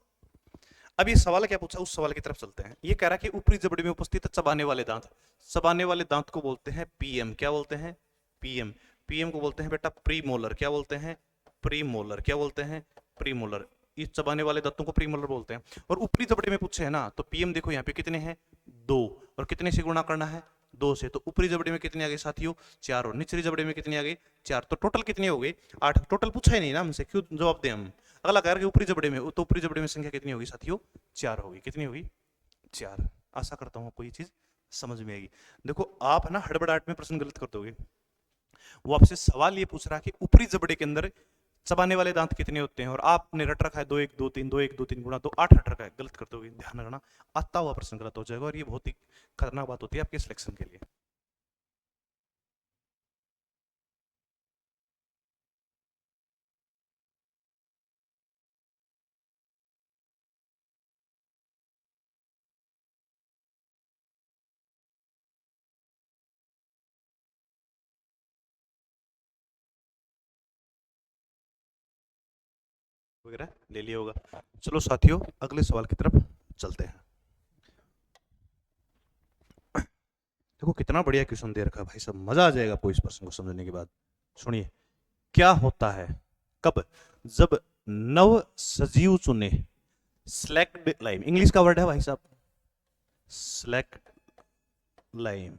अब ये सवाल क्या पूछा, उस सवाल की तरफ चलते हैं। ये कह रहा है कि ऊपरी जबड़े में उपस्थित चबाने वाले दांत, चबाने वाले दांत को बोलते हैं पीएम। क्या बोलते हैं? पीएम। पीएम को बोलते हैं बेटा प्रीमोलर। क्या बोलते हैं? प्रीमोलर। क्या बोलते हैं? प्रीमोलर। इस चबाने वाले दांतों को प्रीमोलर बोलते हैं। और ऊपरी जबड़े में पूछे है ना, तो पीएम देखो यहाँ पे कितने हैं? 2। और कितने से गुणा करना है? 2 से। तो ऊपरी जबड़े में कितने आ गए साथियों? 4। और निचली जबड़े में कितने आ गए? 4। तो टोटल कितने हो गए? 8। टोटल पूछा ही नहीं ना हमसे, क्यों जवाब दें हम? अगला कह रहा है ऊपरी जबड़े में, तो ऊपरी जबड़े में संख्या कितनी होगी साथियों? 4 होगी। कितनी होगी? 4। आशा करता हूँ कोई चीज समझ में आएगी। देखो, आप है ना हड़बड़ाहट में प्रश्न गलत कर दोगे। वो आपसे सवाल ये पूछ रहा है कि ऊपरी जबड़े के अंदर चबाने वाले दांत कितने होते हैं, और आपने रट रखा है 2 1 2 3, 2 1 2 3 गुणा 2 8 रट रखा है। गलत कर दोगे, ध्यान रखना। आता हुआ प्रश्न गलत हो जाएगा, और ये बहुत ही खतरनाक बात होती है आपके सिलेक्शन के लिए। वगैरह ले लिया होगा। चलो साथियों अगले सवाल की तरफ चलते हैं। देखो कितना बढ़िया क्वेश्चन दे रखा है भाई साहब, मजा आ जाएगा आपको इस प्रश्न को समझने के बाद। सुनिए, क्या होता है कब जब नव सजीव चुने सेलेक्ट लाइम, इंग्लिश का वर्ड है भाई साहब सेलेक्ट लाइम,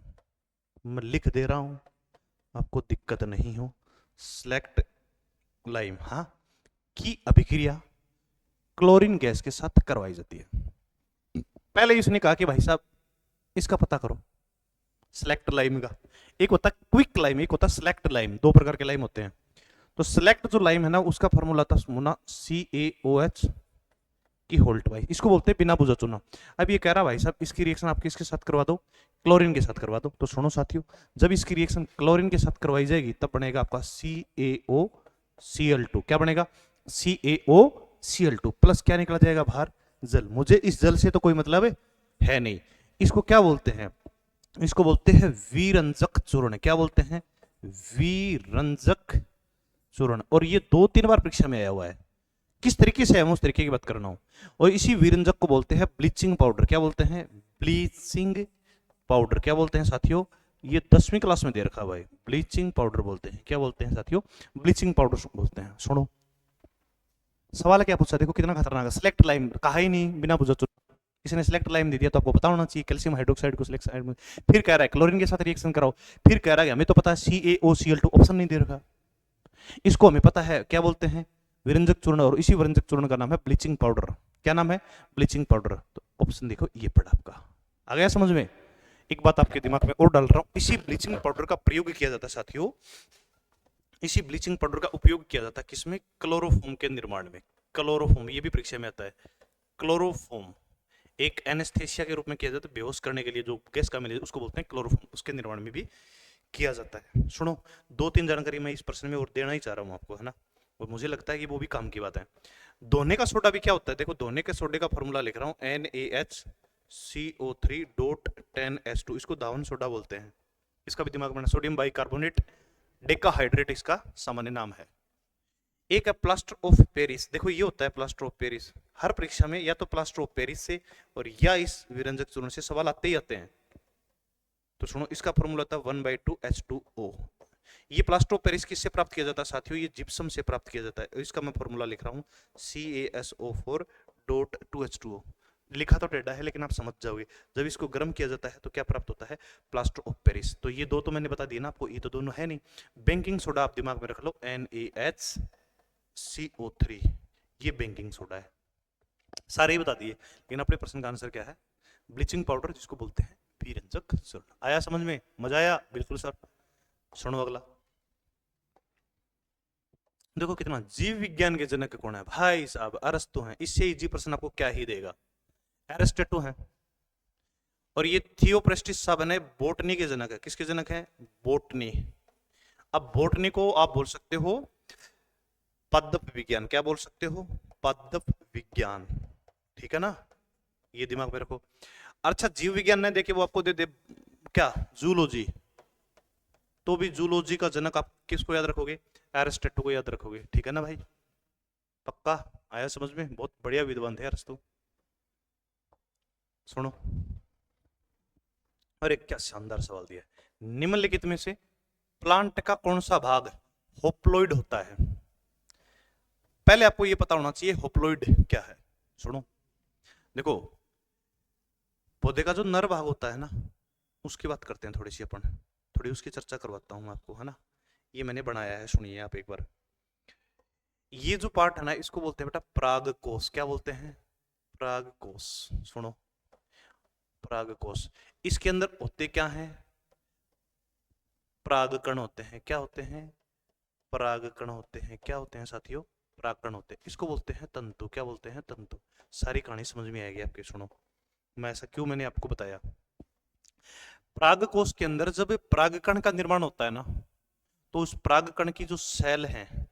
मैं लिख दे रहा हूं आपको दिक्कत नहीं हो। सेलेक्ट लाइम हाँ की अभिक्रिया क्लोरीन गैस के साथ करवाई जाती है। पहले इसने कहा कि भाई साहब इसका पता करो सेलेक्ट लाइम का, एक होता है क्विक लाइम, एक होता है सेलेक्ट लाइम, दो प्रकार के लाइम होते हैं। तो सेलेक्ट जो लाइम है ना उसका फॉर्मूला था मुना CaOH की होल्ट भाई, इसको बोलते हैं बिना बुझा चुना। अब ये कह रहा भाई साहब इसकी रिएक्शन आप किसके साथ करवा दो, क्लोरीन के साथ करवा दो। तो सुनो साथियों, जब इसकी रिएक्शन क्लोरीन के साथ करवाई जाएगी तब बनेगा आपका CaOCl2। क्या बनेगा CaOCl2 प्लस क्या निकला जाएगा बाहर, जल। मुझे इस जल से तो कोई मतलब है नहीं। इसको क्या बोलते हैं, इसको बोलते हैं विरंजक चूर्ण। क्या बोलते हैं, विरंजक चूर्ण। और ये 2-3 बार परीक्षा में आया हुआ है, किस तरीके से है मैं उस तरीके की बात कर रहा हूं। और इसी विरंजक को बोलते हैं ब्लीचिंग पाउडर। क्या बोलते हैं, ब्लीचिंग पाउडर। क्या बोलते हैं साथियों, ये 10वीं क्लास में दे रखा है भाई, ब्लीचिंग पाउडर बोलते हैं। क्या बोलते हैं साथियों, ब्लीचिंग पाउडर बोलते हैं। सुनो सवाल क्या पूछा, देखो कितना खतरनाक है। सेलेक्ट लाइम कहा ही नहीं, बिना बुझा चुना, इसने सेलेक्ट लाइम दे दिया तो आपको पता होना चाहिए कैल्शियम हाइड्रोक्साइड को सिलेक्ट। फिर कह रहा है क्लोरीन के साथ रिएक्शन कराओ, फिर कह रहा है हमें तो पता है CaOCl2, ऑप्शन नहीं दे रखा। इसको हमें पता है क्या बोलते हैं, विरंजक चूर्ण, और इसी विरंजक चूर्ण का नाम है ब्लीचिंग पाउडर। क्या नाम है, ब्लीचिंग पाउडर। तो ऑप्शन देखो ये पड़ा आपका, आ गया समझ में। एक बात आपके दिमाग में और डाल रहा हूं, इसी ब्लीचिंग पाउडर का प्रयोग किया जाता है साथियों, इसी ब्लीचिंग पाउडर का उपयोग किया जाता है किसमें, क्लोरोफॉर्म के निर्माण में। क्लोरोफॉर्म ये भी परीक्षा में आता है। क्लोरोफॉर्म एक एनेस्थेसिया के रूप में किया जाता है, बेहोश करने के लिए जो गैस का मिले उसको बोलते हैं क्लोरोफॉर्म, उसके निर्माण में भी किया जाता है। सुनो 2-3 जानकारी मैं इस प्रश्न में और देना ही चाह रहा हूं आपको, है ना, और मुझे लगता है कि वो भी काम की बात है। धोने का सोडा भी क्या होता है, देखो धोने के सोडे का फॉर्मूला लिख रहा हूं NaHCO3.10H2, इसको धावन सोडा बोलते हैं। इसका भी दिमाग में, सोडियम बाइकार्बोनेट डेकाहाइड्रेट इसका सामान्य नाम है। एक है प्लास्टर ऑफ पेरिस, देखो ये होता है प्लास्टर ऑफ पेरिस, हर परीक्षा में या तो प्लास्टर ऑफ पेरिस से और या इस विरंजक चूर्ण से सवाल आते ही आते हैं। तो सुनो इसका फॉर्मूला था 1/2H2O। ये प्लास्टर ऑफ पेरिस किससे प्राप्त किया जाता है साथियों, ये जिप्सम से प्राप्त किया जाता है। इसका मैं फॉर्मूला लिख रहा हूं CaSO4.2H2O। लिखा तो टेढ़ा है लेकिन आप समझ जाओगे, जब इसको गर्म किया जाता है तो क्या प्राप्त होता है, प्लास्टर ऑफ पेरिस। तो ये दो तो मैंने बता दिया ना आपको, ये तो दोनों है नहीं। बेकिंग सोडा आप दिमाग में रख लो, NaHCO3, ये बेकिंग सोडा है। सारे ही बता दिए, लेकिन अपने प्रश्न का आंसर क्या है, ब्लीचिंग पाउडर, जिसको बोलते हैं विरंजक चूर्ण। आया समझ में, मजा आया, बिल्कुल सर। सुनो अगला, देखो कितना, जीव विज्ञान के जनक कौन है भाई साहब, अरस्तु हैं। इससे इजी प्रश्न आपको क्या ही देगा, एरिस्टोटल हैं। और ये थियोप्रेस्टिस साहब है बोटनी के जनक है। किसके जनक है, बोटनी। अब बोटनी को आप बोल सकते हो पादप विज्ञान, क्या बोल सकते हो, पादप विज्ञान, ठीक है ना, ये दिमाग में रखो। अच्छा जीव विज्ञान ने देखे वो आपको दे दे क्या, जूलॉजी, तो भी जूलॉजी का जनक आप किसको याद रखोगे, एरिस्टोटल को याद रखोगे, ठीक है ना भाई, पक्का आया समझ में, बहुत बढ़िया विद्वान थे अरस्तु। सुनो, अरे क्या शानदार सवाल दिया है, निम्नलिखित में से प्लांट का कौन सा भाग होप्लॉइड होता है। पहले आपको यह पता होना चाहिए होप्लॉइड क्या है। सुनो देखो, पौधे का जो नर भाग होता है ना, उसकी बात करते हैं थोड़ी सी अपन, थोड़ी उसकी चर्चा करवाता हूं आपको, है ना, ये मैंने बनाया है, सुनिए आप एक बार। ये जो पार्ट है ना, इसको बोलते हैं बेटा परागकोश। क्या बोलते हैं, परागकोश। सुनो परागकोश, इसके अंदर होते क्या हैं, परागकण होते हैं। क्या होते हैं, परागकण होते हैं। क्या होते हैं साथियों, परागकण होते हैं। इसको बोलते हैं तंतु। क्या बोलते हैं, तंतु। सारी कहानी समझ में आएगी आपके। सुनो मैं ऐसा क्यों मैंने आपको बताया, परागकोश के अंदर जब परागकण का निर्माण होता है ना, तो उस परागकण की जो सेल हैं,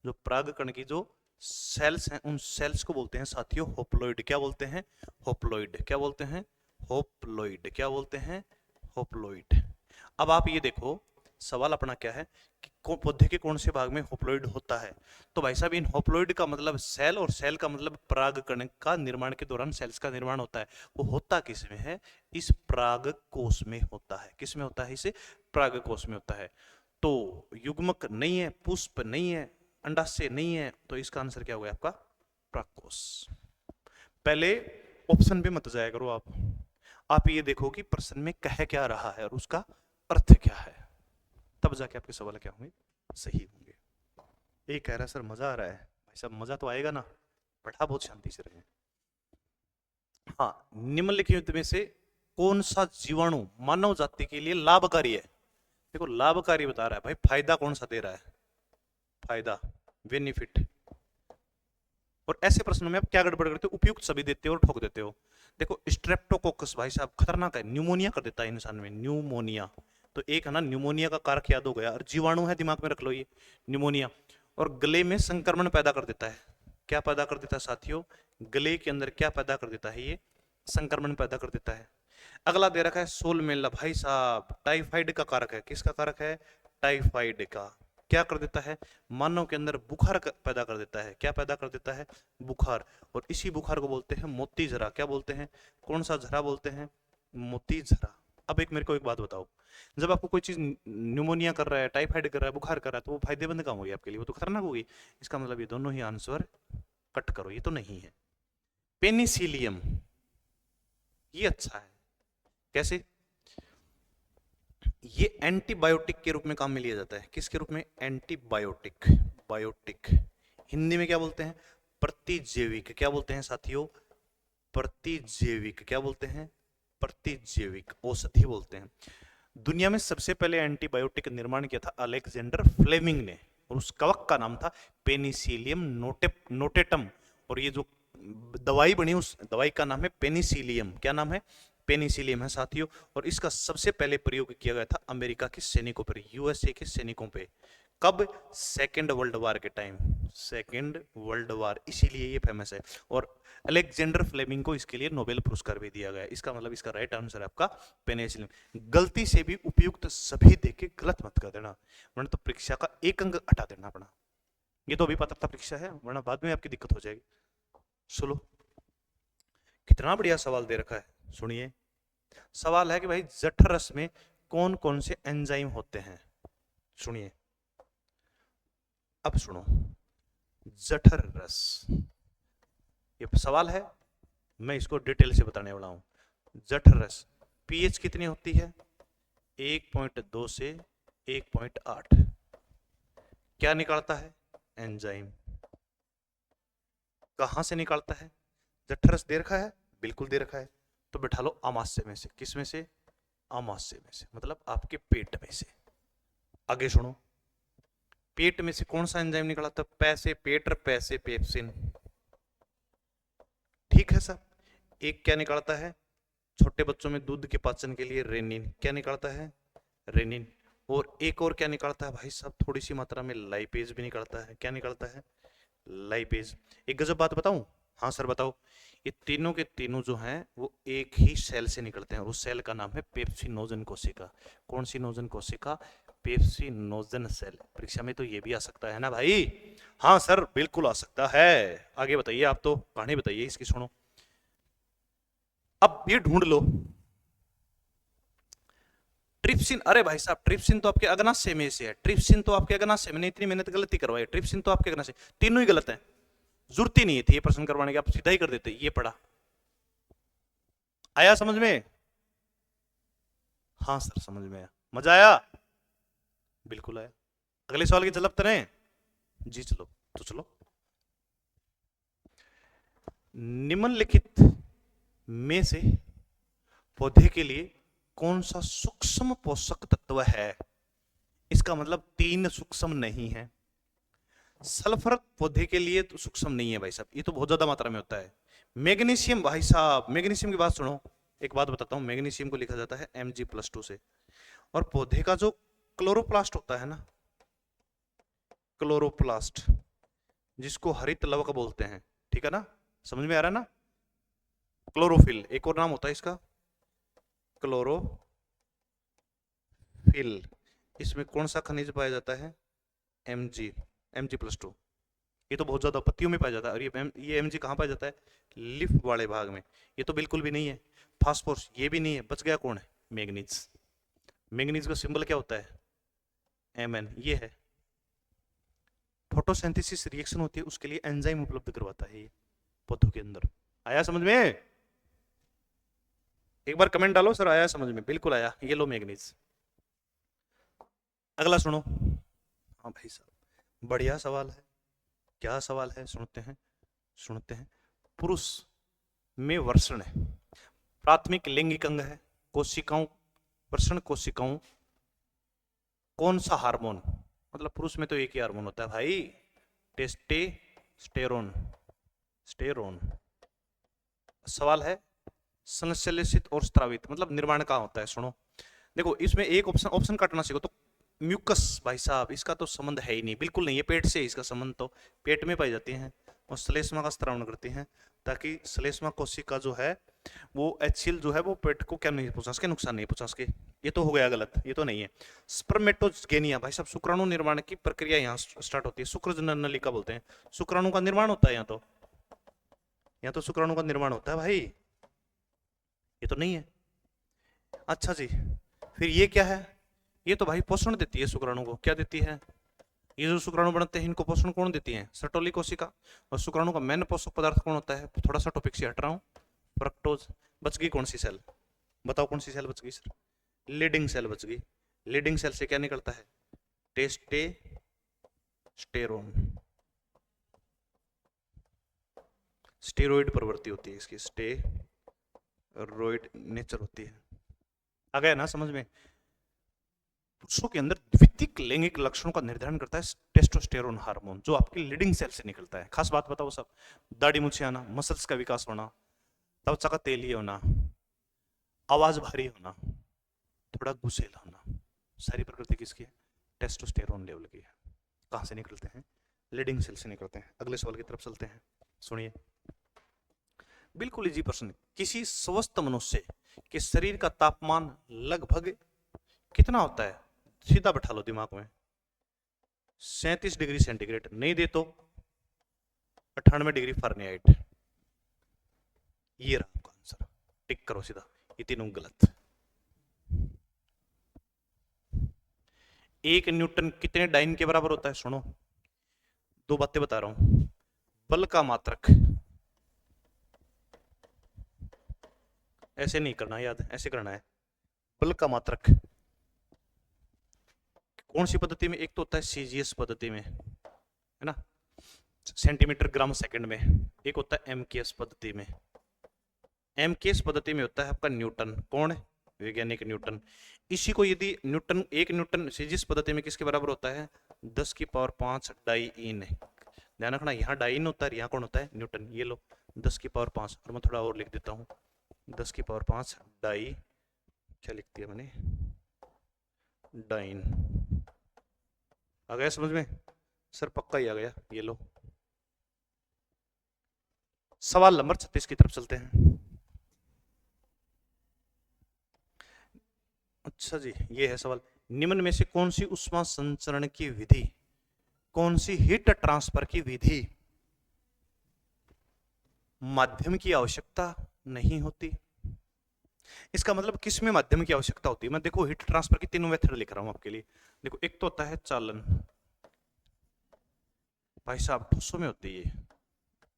जो परागकण की जो सेल्स हैं, उन सेल्स को बोलते हैं साथियों होप्लॉइड। क्या बोलते हैं, होप्लॉइड। क्या बोलते हैं, होप्लॉइड। क्या बोलते हैं, होप्लॉइड। अब आप ये देखो, सवाल अपना क्या है कि पौधे के कौन से भाग में होप्लॉइड होता है। तो भाई साहब इन होप्लॉइड का मतलब सेल, और सेल का मतलब परागकण का निर्माण के दौरान सेल्स का निर्माण होता है। वो होता किस में है? इस परागकोश में होता है। किस में होता है? इसे परागकोश में होता है। तो युग्मक नहीं है, पुष्प नहीं है, अंडाशय नहीं है, तो इसका आंसर क्या होगा आपका? परागकोश। पहले ऑप्शन पे मत जाया करो आप ये देखो कि प्रश्न में कह क्या रहा है और उसका अर्थ क्या है, तब जाके आपके सवाल क्या होंगे? सही होंगे। ये कह रहा है सर मजा आ रहा है। भाई साहब मजा तो आएगा ना, पढ़ा बहुत शांति से रहे। हाँ, निम्नलिखित में से कौन सा जीवाणु मानव जाति के लिए लाभकारी है? देखो लाभकारी बता रहा है भाई, फायदा कौन सा दे रहा है? फायदा, बेनिफिट। और ऐसे प्रश्नों में आप क्या गड़बड़ करते हो? उपयुक्त सभी देते हो और ठोक देते हो। देखो स्ट्रेप्टोकोकस भाई साहब खतरनाक है, न्यूमोनिया कर देता है इंसान में, न्यूमोनिया। तो एक है ना न्यूमोनिया का कारक याद हो गया, और जीवाणु है दिमाग में रख लो ये न्यूमोनिया। और गले में संक्रमण पैदा कर देता है। क्या पैदा कर देता है साथियों? गले के अंदर क्या पैदा कर देता है? ये संक्रमण पैदा कर देता है। अगला दे रखा है सोलमेला भाई साहब, टाइफाइड का कारक है। किसका कारक है? टाइफाइड का। क्या कर देता है? मानव के अंदर बुखार पैदा कर देता है। क्या पैदा कर देता है? बुखार। और इसी बुखार को बोलते हैं मोती जरा। क्या बोलते हैं? कौन सा जरा बोलते हैं? मोती जरा। अब एक मेरे को एक बात बताओ, जब आपको कोई चीज न्यूमोनिया कर रहा है, टाइफाइड कर रहा है, बुखार कर रहा है, तो वो फायदेमंद काम होगी आपके लिए? वो तो खतरनाक होगी। इसका मतलब ये दोनों ही आंसर कट करो, ये तो नहीं है। पेनिसिलियम ये अच्छा है। कैसे? ये एंटीबायोटिक के रूप में काम में लिया जाता है। किसके रूप में? एंटीबायोटिक। बायोटिक हिंदी में क्या बोलते हैं? प्रतिजैविक। क्या बोलते हैं साथियों? प्रतिजैविक। क्या बोलते हैं? प्रतिजैविक औषधि बोलते हैं। दुनिया में सबसे पहले एंटीबायोटिक निर्माण किया था अलेक्जेंडर फ्लेमिंग ने, और उस कवक का नाम था पेनिसिलियम नोटेटम। और ये जो दवाई बनी उस दवाई का नाम है पेनिसिलियम। क्या नाम है? पेनिसिलियम है साथियों। और इसका सबसे पहले प्रयोग किया गया था अमेरिका के सैनिकों पर, यूएसए के सैनिकों पे। कब? सेकेंड वर्ल्ड वार के टाइम। सेकेंड वर्ल्ड वार, इसीलिए ये फेमस है। और अलेक्जेंडर फ्लेमिंग को इसके लिए नोबेल पुरस्कार भी दिया गया। इसका मतलब इसका राइट आंसर है आपका पेनिसिलिन। गलती से भी उपयुक्त सभी देके गलत मत कर देना, वरना तो परीक्षा का एक अंक हटा देना अपना। ये तो अभी पात्रता परीक्षा है, वरना बाद में आपकी दिक्कत हो जाएगी। सुनो, कितना बढ़िया सवाल दे रखा है, सुनिए। सवाल है कि भाई जठरस में कौन कौन से एंजाइम होते हैं? सुनिए, अब सुनो। जठर रस, ये सवाल है, मैं इसको डिटेल से बताने वाला हूं। जठर रस पीएच कितनी होती है? 1.2 से 1.8। क्या निकालता है? एंजाइम। कहां से निकालता है? जठरस दे रखा है, बिल्कुल दे रखा है, तो बैठा लो आमाशय में से। किस में से? आमाशय में से, मतलब आपके पेट में से। आगे सुनो, पेट में से कौन सा एंजाइम निकलता है? पैसे पेटर, पैसे पेप्सिन। ठीक है सर। एक क्या निकालता है? छोटे बच्चों में दूध के पाचन के लिए रेनिन। क्या निकालता है? रेनिन। और एक और क्या निकालता है भाई साहब? थोड़ी सी मात्रा में लाइपेज भी निकलता है। क्या निकलता है? लाइपेज। एक गजब बात बताऊं? हाँ सर बताओ। ये तीनों के तीनों जो हैं वो एक ही सेल से निकलते हैं, उस सेल का नाम है पेप्सिनोजन कोशिका। कौन सी नोजन कोशिका? Pepsinogen cell. परीक्षा में तो ये भी आ सकता है ना भाई? हाँ सर बिल्कुल आ सकता है। आगे बताइए, आप तो कहानी बताइए इसकी, सुनो। अब ये ढूंढ लो ट्रिप्सिन। अरे भाई साहब ट्रिप्सिन तो आपके अग्नाशय में से है। ट्रिप्सिन तो आपके अग्नाशय में, इतनी मेहनत गलती करवाई। ट्रिप्सिन तो आपके अग्नाशय। तीनों ही गलत है, जरूरत ही नहीं थी ये प्रश्न करवाने की, आप सीधा ही कर देते। ये पढ़ा, आया समझ में? हाँ सर समझ में आया। मजा आया? बिल्कुल आया। अगले सवाल की झलक करें? जी चलो, तो चलो। निम्नलिखित में से पौधे के लिए कौन सा सूक्ष्म पोषक तत्व है? इसका मतलब 3 सूक्ष्म नहीं है। सल्फर पौधे के लिए तो सूक्ष्म नहीं है भाई साहब, ये तो बहुत ज्यादा मात्रा में होता है। मैग्नीशियम भाई साहब, मैग्नीशियम की बात सुनो। एक बात बताता हूं, मैग्नीशियम को लिखा जाता है Mg+2 से। और पौधे का जो क्लोरोप्लास्ट होता है ना, क्लोरोप्लास्ट, जिसको हरित लवक बोलते हैं, ठीक है ना? समझ में आ रहा है ना? क्लोरोफिल एक और नाम होता है इसका, क्लोरोफिल। इसमें कौन सा खनिज पाया जाता है? Mg, Mg+2। ये तो बहुत ज्यादा पत्तियों में पाया जाता है। और ये Mg कहाँ पाया जाता है? लिफ वाले भाग में। ये तो बिल्कुल भी नहीं है। फास्फोरस ये भी नहीं है। बच गया कौन है? मैग्नीज। मैग्नीज का सिंबल क्या होता है? Mn। ये है। फोटोसिंथेसिस रिएक्शन होती है, उसके लिए एंजाइम उपलब्ध करवाता है ये पौधों के अंदर। आया समझ में? एक बार कमेंट डालो सर, आया समझ में? बिल्कुल आया। ये लो मैग्नीज। अगला सुनो। हाँ भाई साहब, बढ़िया सवाल है। क्या सवाल है? सुनते हैं। पुरुष में वर्षण है, प्राथमिक लैंगिक अंग है। कोशिकाओं, वर्षण कोशिकाओं, कौन सा हार्मोन? मतलब पुरुष में तो एक ही हार्मोन होता है भाई, टेस्टोस्टेरोन। स्टेरोन। सवाल है संश्लेषित और स्त्रावित, मतलब निर्माण कहाँ होता है? सुनो, देखो इसमें एक ऑप्शन काटना सीखो तो म्यूकस। भाई साहब इसका तो संबंध है ही नहीं, बिल्कुल नहीं है। पेट से इसका संबंध तो पेट में पाई जाती है और श्लेष्मा का स्त्रावण करती हैं, ताकि श्लेष्मा कोशिका जो है वो एचसीएल जो है वो पेट को क्या नहीं पहुंचा सके, नुकसान नहीं पहुंचा सके। ये तो हो गया गलत, ये तो नहीं है। स्पर्मेटोजेनिया, भाई साहब शुक्राणु निर्माण की प्रक्रिया यहाँ स्टार्ट होती है। शुक्रजनन नलिका बोलते हैं। शुक्राणु का निर्माण होता है यहाँ तो शुक्राणु का निर्माण होता है भाई। ये तो नहीं है। अच्छा जी, फिर ये क्या है? ये तो भाई पोषण देती है शुक्राणु को। क्या देती है? ये जो शुक्राणु बनते हैं इनको पोषण कौन देती है? सर्टोली कोशिका। और शुक्राणु का मेन पोषक पदार्थ कौन होता है? थोड़ा सा टॉपिक से हट रहा हूँ। फ्रक्टोज। बच गई कौन सी सेल? बताओ कौन सी सेल बच गई सर? लीडिंग सेल बच गई। लीडिंग सेल से क्या निकलता है? टेस्टोस्टेरोन। स्टेरॉइड प्रवृत्ति होती है इसकी, स्टेरॉइड नेचर होती है। आ गया ना समझ में? पुरुषों के अंदर द्वितीयक लैंगिक लक्षणों का निर्धारण करता है टेस्टोस्टेरोन हार्मोन, जो आपकी लीडिंग सेल से निकलता है। खास बात बताओ सब, दाढ़ी मूछें आना, मसल्स का विकास होना, त्वचा का तेली होना, आवाज भारी होना, थोड़ा गुस्सेल होना, सारी प्रकृति किसकी है? टेस्टोस्टेरोन लेवल की है। कहां से निकलते हैं? लीडिंग सेल से निकलते हैं। अगले सवाल की तरफ चलते हैं, सुनिए। बिल्कुल इजी प्रश्न। किसी स्वस्थ मनुष्य के शरीर का तापमान लगभग कितना होता है? सीधा बैठा लो दिमाग में। 37 डिग्री सेंटीग्रेड, नहीं दे तो 98 डिग्री फारेनहाइट। ये रहा आपका आंसर। टिक करो सीधा, ये तीनों गलत। 1 न्यूटन कितने डाइन के बराबर होता है? सुनो, दो बातें बता रहा हूं। बल का मात्रक, ऐसे नहीं करना याद, ऐसे करना है। बल का मात्रक कौन सी पद्धति में? एक तो होता है सीजीएस पद्धति में, है ना, सेंटीमीटर ग्राम सेकंड में। एक होता है एमकेएस पद्धति में। एमकेएस पद्धति में होता है आपका न्यूटन। कौन है? वैज्ञानिक न्यूटन। इसी को यदि न्यूटन, 1 न्यूटन सीजीएस पद्धति में किसके बराबर होता है? 10⁵ डाइन। ध्यान रखना, यहाँ डाइन होता है, यहाँ कौन होता है? न्यूटन। ये लो 10⁵, और मैं थोड़ा और लिख देता हूँ, 10⁵ डाई, क्या लिख दिया मैंने? डाइन। आ गया समझ में? सर पक्का ही आ गया। ये लो। सवाल नंबर 36 की तरफ चलते हैं। अच्छा जी, ये है सवाल। निम्न में से कौन सी उष्मा संचरण की विधि, कौन सी हीट ट्रांसफर की विधि माध्यम की आवश्यकता नहीं होती? इसका मतलब किस में माध्यम की आवश्यकता होती है? मैं देखो हीट ट्रांसफर की तीनों मेथड लिख रहा हूं आपके लिए। देखो, एक तो होता है चालन, भाई साहब ठोसों में होती है,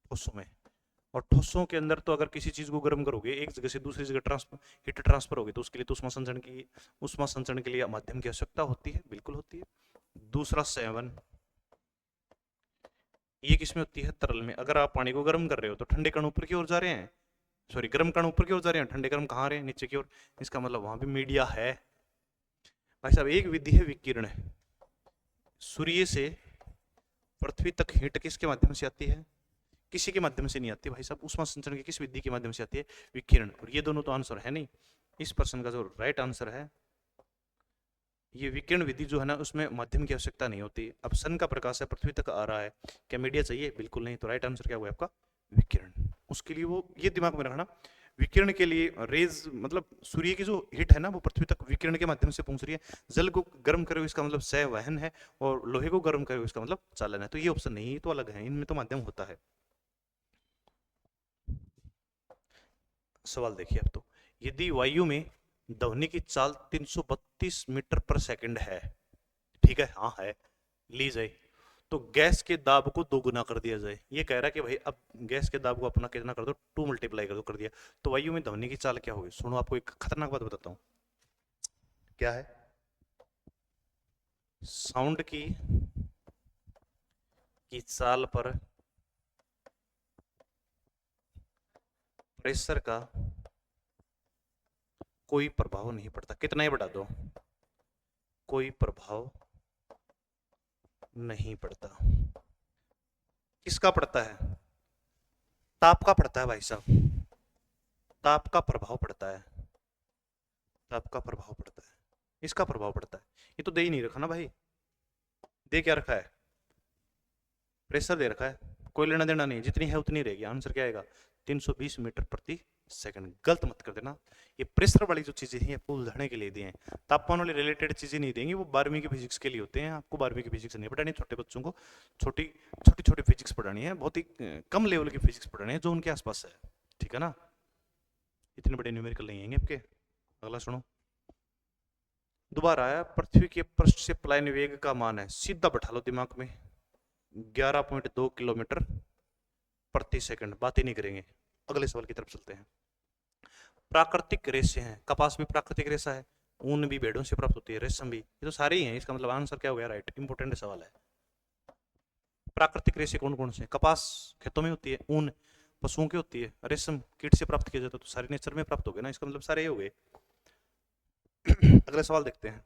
ठोसों में। और ठोसों के अंदर तो अगर किसी चीज को गर्म करोगे, एक जगह से दूसरी जगह हीट ट्रांसफर होगी, तो उसके लिए तो उष्मा संचरण के लिए माध्यम की आवश्यकता होती है, बिल्कुल होती है। दूसरा सेवन, ये किसमें होती है? तरल में। अगर आप पानी को गर्म कर रहे हो तो ठंडे कण ऊपर की ओर जा रहे हैं, सॉरी गर्म कण ऊपर की ओर जा रहे हैं, ठंडे कण कहाँ रहे हैं? नीचे की ओर। इसका मतलब वहां भी मीडिया है। भाई साहब एक विधि है विकिरण। सूर्य से पृथ्वी तक हीट किसके माध्यम से आती है? किसी के माध्यम से नहीं आती भाई साहब। उष्मा संचरण की किस विधि के माध्यम से आती है? विकिरण। और ये दोनों तो आंसर है नहीं। इस प्रश्न का जो राइट आंसर है, ये विकिरण विधि जो है ना, उसमें माध्यम की आवश्यकता नहीं होती। अब सन का प्रकाश है, पृथ्वी तक आ रहा है, क्या मीडिया चाहिए? बिल्कुल नहीं। तो राइट आंसर क्या हुआ आपका? विकिरण। उसके लिए वो, ये दिमाग में रखना, विकिरण के लिए रेज मतलब सूर्य की जो हीट है ना वो पृथ्वी तक विकिरण के माध्यम से पहुंच रही है। जल को गर्म करे इसका मतलब संवहन है, और लोहे को गर्म करे इसका मतलब चालन है। तो ये ऑप्शन नहीं, ये तो अलग है, इनमें तो माध्यम होता है। सवाल देखिए अब तो, यदि वायु में ध्वनि की चाल 332 मीटर पर सेकंड है, ठीक है, हाँ है, ली जाए, तो गैस के दाब को 2 गुना कर दिया जाए। ये कह रहा है कि भाई अब गैस के दाब को अपना कितना कर दो, 2 मल्टीप्लाई कर दो, कर दिया, तो वायु में ध्वनि की चाल क्या होगी? सुनो, आपको एक खतरनाक बात बताता हूं, क्या है, साउंड की चाल पर प्रेशर का कोई प्रभाव नहीं पड़ता। कितना ही बढ़ा दो, कोई प्रभाव नहीं पड़ता। किसका पड़ता है? ताप का पड़ता है भाई साहब, ताप का प्रभाव पड़ता है, ताप का प्रभाव पड़ता है, इसका प्रभाव पड़ता है। ये तो दे ही नहीं रखा ना भाई, दे क्या रखा है? प्रेशर दे रखा है, कोई लेना देना नहीं, जितनी है उतनी रहेगी। आंसर क्या आएगा? 320 मीटर प्रति सेकंड। गलत मत कर देना, ये प्रेशर वाली जो चीजें हैं आपको उलझाने के लिए दी हैं, तापमान वाले रिलेटेड चीजें नहीं देंगी, वो 12वीं की फिजिक्स के लिए होते हैं। आपको 12वीं की फिजिक्स नहीं पढ़ानी, छोटे बच्चों को छोटी छोटी छोटी फिजिक्स पढ़ानी है, बहुत ही कम लेवल की फिजिक्स पढ़ानी है जो उनके आसपास है, ठीक है ना, इतने बड़े न्यूमेरिकल नहीं आएंगे आपके। अगला सुनो, दोबारा आया, पृथ्वी के पृष्ठ से पलायन वेग का मान है, सीधा बैठा लो दिमाग में, 11.2 किलोमीटर प्रति सेकंड। बात ही नहीं करेंगे, अगले सवाल की तरफ चलते हैं। प्राकृतिक रेशे हैं, कपास में प्राकृतिक रेशा है, ऊन भी भेड़ों से प्राप्त होती है, रेशम भी, ये तो सारे ही हैं। इसका मतलब आंसर क्या हो गया? राइट, इंपोर्टेंट सवाल है। प्राकृतिक रेशे कौन कौन से? कपास खेतों में होती है, ऊन पशुओं की होती है, रेशम कीट से प्राप्त किया जाता है, तो सारे नेचर में प्राप्त हो गए ना, इसका मतलब सारे ही हो गए। अगला सवाल देखते हैं,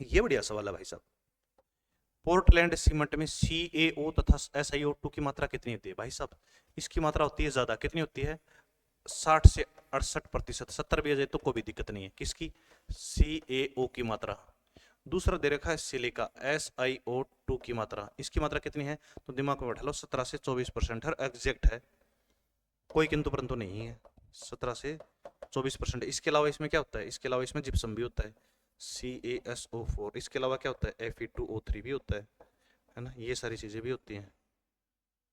ये बढ़िया सवाल है भाई साहब। पोर्टलैंड सीमेंट में CaO तथा SiO2 की मात्रा कितनी होती है? भाई साहब इसकी मात्रा होती है ज्यादा, कितनी होती है? 60 से 68%। 70 भी आ जाए तो कोई भी दिक्कत नहीं है। किसकी? CaO की मात्रा। दूसरा दे रखा है सिलिका, SiO2 की मात्रा, इसकी मात्रा कितनी है? तो दिमाग में बैठा लो, 17 से 24%। हर एग्जैक्ट है, कोई किंतु परंतु नहीं है, 17 से 24%। इसके अलावा इसमें क्या होता है? इसके अलावा इसमें जिप्सम भी होता है, CaSO4। इसके अलावा क्या होता है? Fe2O3 भी होता है ना, ये सारी चीजें भी होती हैं,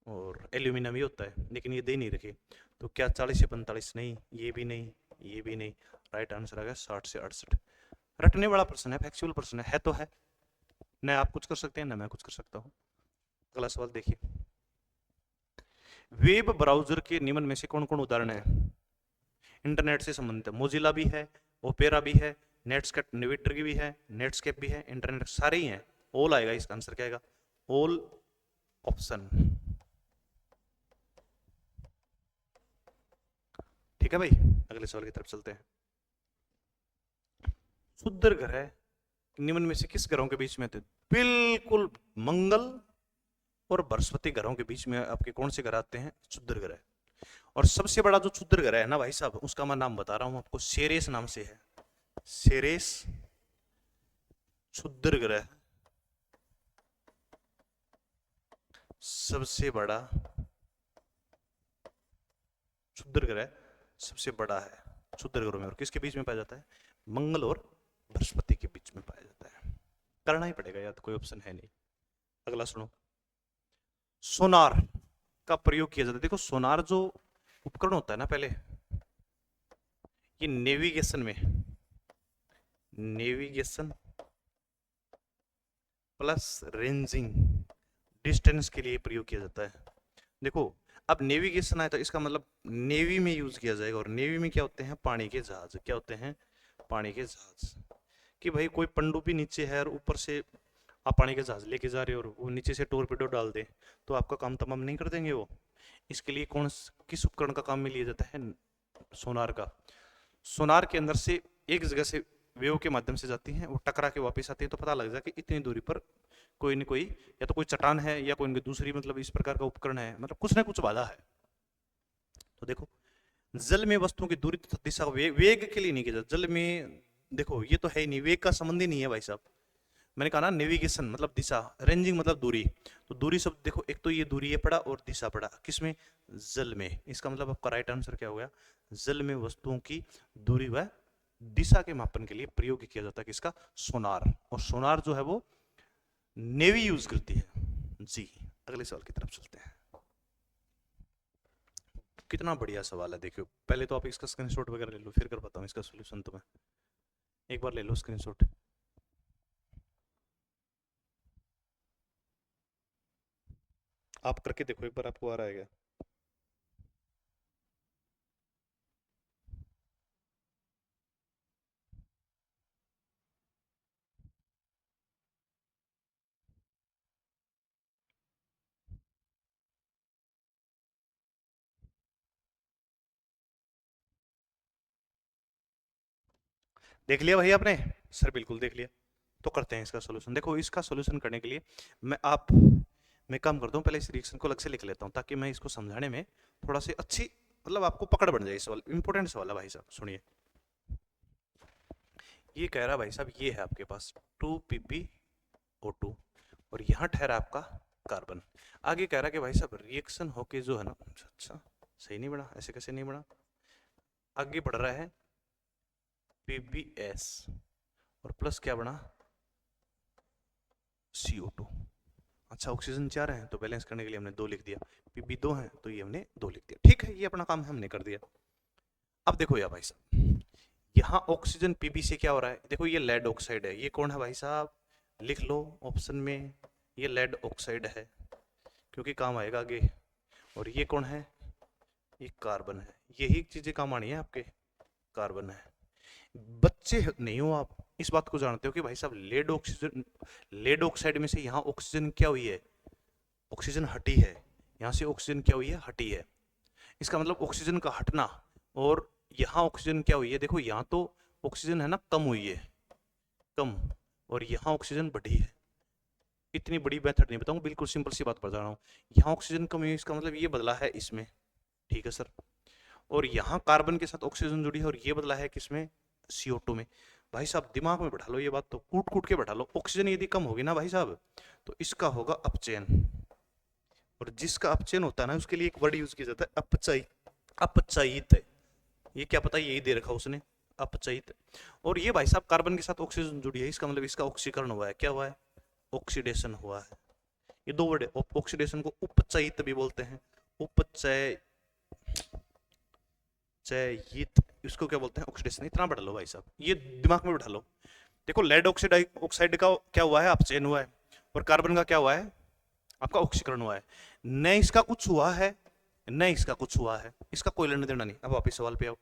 और एल्यूमिनियम भी होता है, लेकिन ये दे नहीं रखे। तो क्या 40 से 45? नहीं, ये भी नहीं, ये भी नहीं। राइट आंसर आ गया 60 से 68। रटने वाला प्रश्न है, फैक्चुअल प्रश्न है तो है, न आप कुछ कर सकते हैं न मैं कुछ कर सकता हूँ। अगला सवाल देखिए, वेब ब्राउजर के निम्न में से कौन कौन उदाहरण है? इंटरनेट से संबंधित है, मोजिला भी है, ओपेरा भी है, नेटस्केप नेविटर भी है, नेटस्केप भी है, इंटरनेट, सारे ही हैं। ऑल आएगा, इसका आंसर क्या आएगा? ऑल ऑप्शन, ठीक है भाई। अगले सवाल की तरफ चलते हैं। शुद्ध ग्रह निम्न में से किस ग्रहों के बीच में थे? बिल्कुल, मंगल और बृहस्पति ग्रहों के बीच में आपके कौन से ग्रह आते हैं? शुद्ध ग्रह। और सबसे बड़ा जो क्षुद्र ग्रह है ना भाई साहब, उसका मैं नाम बता रहा हूं आपको, सेरेस नाम से है, सेरेस क्षुद्र ग्रह सबसे बड़ा क्षुद्र ग्रह सबसे बड़ा है क्षुद्र ग्रहों में। और किसके बीच में पाया जाता है? मंगल और बृहस्पति के बीच में पाया जाता है। करना ही पड़ेगा यार, कोई ऑप्शन है नहीं। अगला सुनो, सोनार का प्रयोग किया जाता है। देखो सोनार जो उपकरण होता है ना, पहले ये नेविगेशन प्लस रेंजिंग डिस्टेंस के लिए प्रयोग किया जाता है। देखो अब नेविगेशन आया तो इसका मतलब नेवी में यूज किया जाएगा, और नेवी में क्या होते हैं? पानी के जहाज। क्या होते हैं? पानी के जहाज। कि भाई कोई पनडुब्बी नीचे है और ऊपर से आप पानी के जहाज लेके जा रहे हो और वो नीचे से टोरपीडो डाल दे, तो आपका काम तमाम नहीं कर देंगे वो। इसके लिए किस उपकरण का काम में लिया जाता है? सोनार का। सोनार के अंदर से एक जगह से वेव के माध्यम से जाती हैं, वो टकरा के वापस आती है, तो पता लग जाए कि इतनी दूरी पर कोई न कोई, या तो कोई चट्टान है या कोई दूसरी मतलब इस प्रकार का उपकरण है, मतलब कुछ ना कुछ बाधा है। तो देखो जल में वस्तुओं की दूरी तथा दिशा वेग के लिए नहीं किया जाता। जल में देखो ये तो है ही नहीं, वेग का संबंध ही नहीं है भाई साहब। मैंने कहा ना नेविगेशन मतलब दिशा, रेंजिंग मतलब दूरी। तो दूरी शब्द देखो, एक तो ये दूरी ये पड़ा और दिशा पड़ा, किसमें? जल में। इसका मतलब आपका राइट आंसर क्या हो गया? जल में वस्तुओं की दूरी व दिशा के मापन के लिए प्रयोग किया जाता है किसका? सोनार। और सोनार जो है वो नेवी यूज करती है। जी, अगले सवाल की तरफ चलते हैं। कितना बढ़िया सवाल है, देखियो। पहले तो आप इसका स्क्रीनशॉट वगैरह ले लो, फिर कर बताऊं इसका सोल्यूशन तुम्हें। एक बार ले लो स्क्रीनशॉट। आप करके देखो एक बार, आपको आ रहा है क्या? देख लिया भाई आपने? सर बिल्कुल देख लिया। तो करते हैं इसका सोल्यूशन। देखो, इसका सोल्यूशन करने के लिए मैं काम करता हूँ, पहले इस रिएक्शन को अलग से लिख लेता हूँ ताकि मैं इसको समझाने में थोड़ा सी अच्छी, मतलब आपको पकड़ बन जाए। सवाल इंपॉर्टेंट सवाल है भाई साहब, सुनिए। ये कह रहा भाई साहब, ये है आपके पास 2ppO2 और यहाँ ठहरा आपका कार्बन। आगे कह रहा कि भाई साहब रिएक्शन होके जो है ना, अच्छा सही नहीं बना, ऐसे कैसे नहीं बना? आगे बढ़ रहा है PbS और प्लस क्या बना? CO2। अच्छा, ऑक्सीजन 4 है तो बैलेंस करने के लिए हमने 2 लिख दिया, Pb 2 है तो ये हमने 2 लिख दिया। ठीक है, ये अपना काम हमने कर दिया। अब देखो यार भाई साहब, यहाँ ऑक्सीजन Pb से क्या हो रहा है? देखो ये लेड ऑक्साइड है, ये कौन है भाई साहब? लिख लो ऑप्शन में, ये लेड ऑक्साइड है क्योंकि काम आएगा आगे। और ये कौन है? ये कार्बन है। यही चीजें काम आनी है आपके, कार्बन है। बच्चे नहीं हो आप, इस बात को जानते हो कि भाई साहब लेड ऑक्साइड में से यहाँ ऑक्सीजन क्या हुई है? ऑक्सीजन हटी है। यहाँ से ऑक्सीजन क्या हुई है? हटी है। इसका मतलब ऑक्सीजन का हटना, और यहाँ ऑक्सीजन क्या हुई है? देखो यहाँ तो ऑक्सीजन है ना कम हुई है, कम, और यहाँ ऑक्सीजन बढ़ी है। इतनी बड़ी मेथड नहीं बताऊंगा, बिल्कुल सिंपल सी बात बता रहा हूँ। यहाँ ऑक्सीजन कम हुई है, इसका मतलब ये बदला है इसमें, ठीक है सर। और यहाँ कार्बन के साथ ऑक्सीजन जुड़ी है और ये बदला है किसमें? CO2 में। भाई साहब दिमाग में बैठा लो ये बात, तो कूट कूट के बैठा लो। ऑक्सीजन यदि कम होगी ना भाई साहब, तो इसका होगा अपचयन, और जिसका अपचयन होता है ना उसके लिए एक वर्ड यूज किया जाता है अपचयी, अपचयित। ये क्या पता, यही दे रखा उसने, अपचयित। और ये भाई साहब कार्बन के साथ ऑक्सीजन जुड़ी है, इसका मतलब इसका ऑक्सीकरण हुआ है। क्या हुआ है? ऑक्सीडेशन हुआ है। ये 2 वर्ड है, ऑक्सीडेशन को उपचयित भी बोलते हैं, उपचय चयित, इसको क्या बोलते हैं? ऑक्सीडेशन। इतना बढ़ा लो भाई साहब, ये दिमाग में बैठा लो। देखो लेड ऑक्साइड का क्या हुआ है? अपचयन हुआ है। और कार्बन का क्या हुआ है? आपका ऑक्सीकरण हुआ है। न इसका कुछ हुआ है, न इसका कुछ हुआ है, इसका कोई लेना देना नहीं। अब वापिस सवाल पे आओ।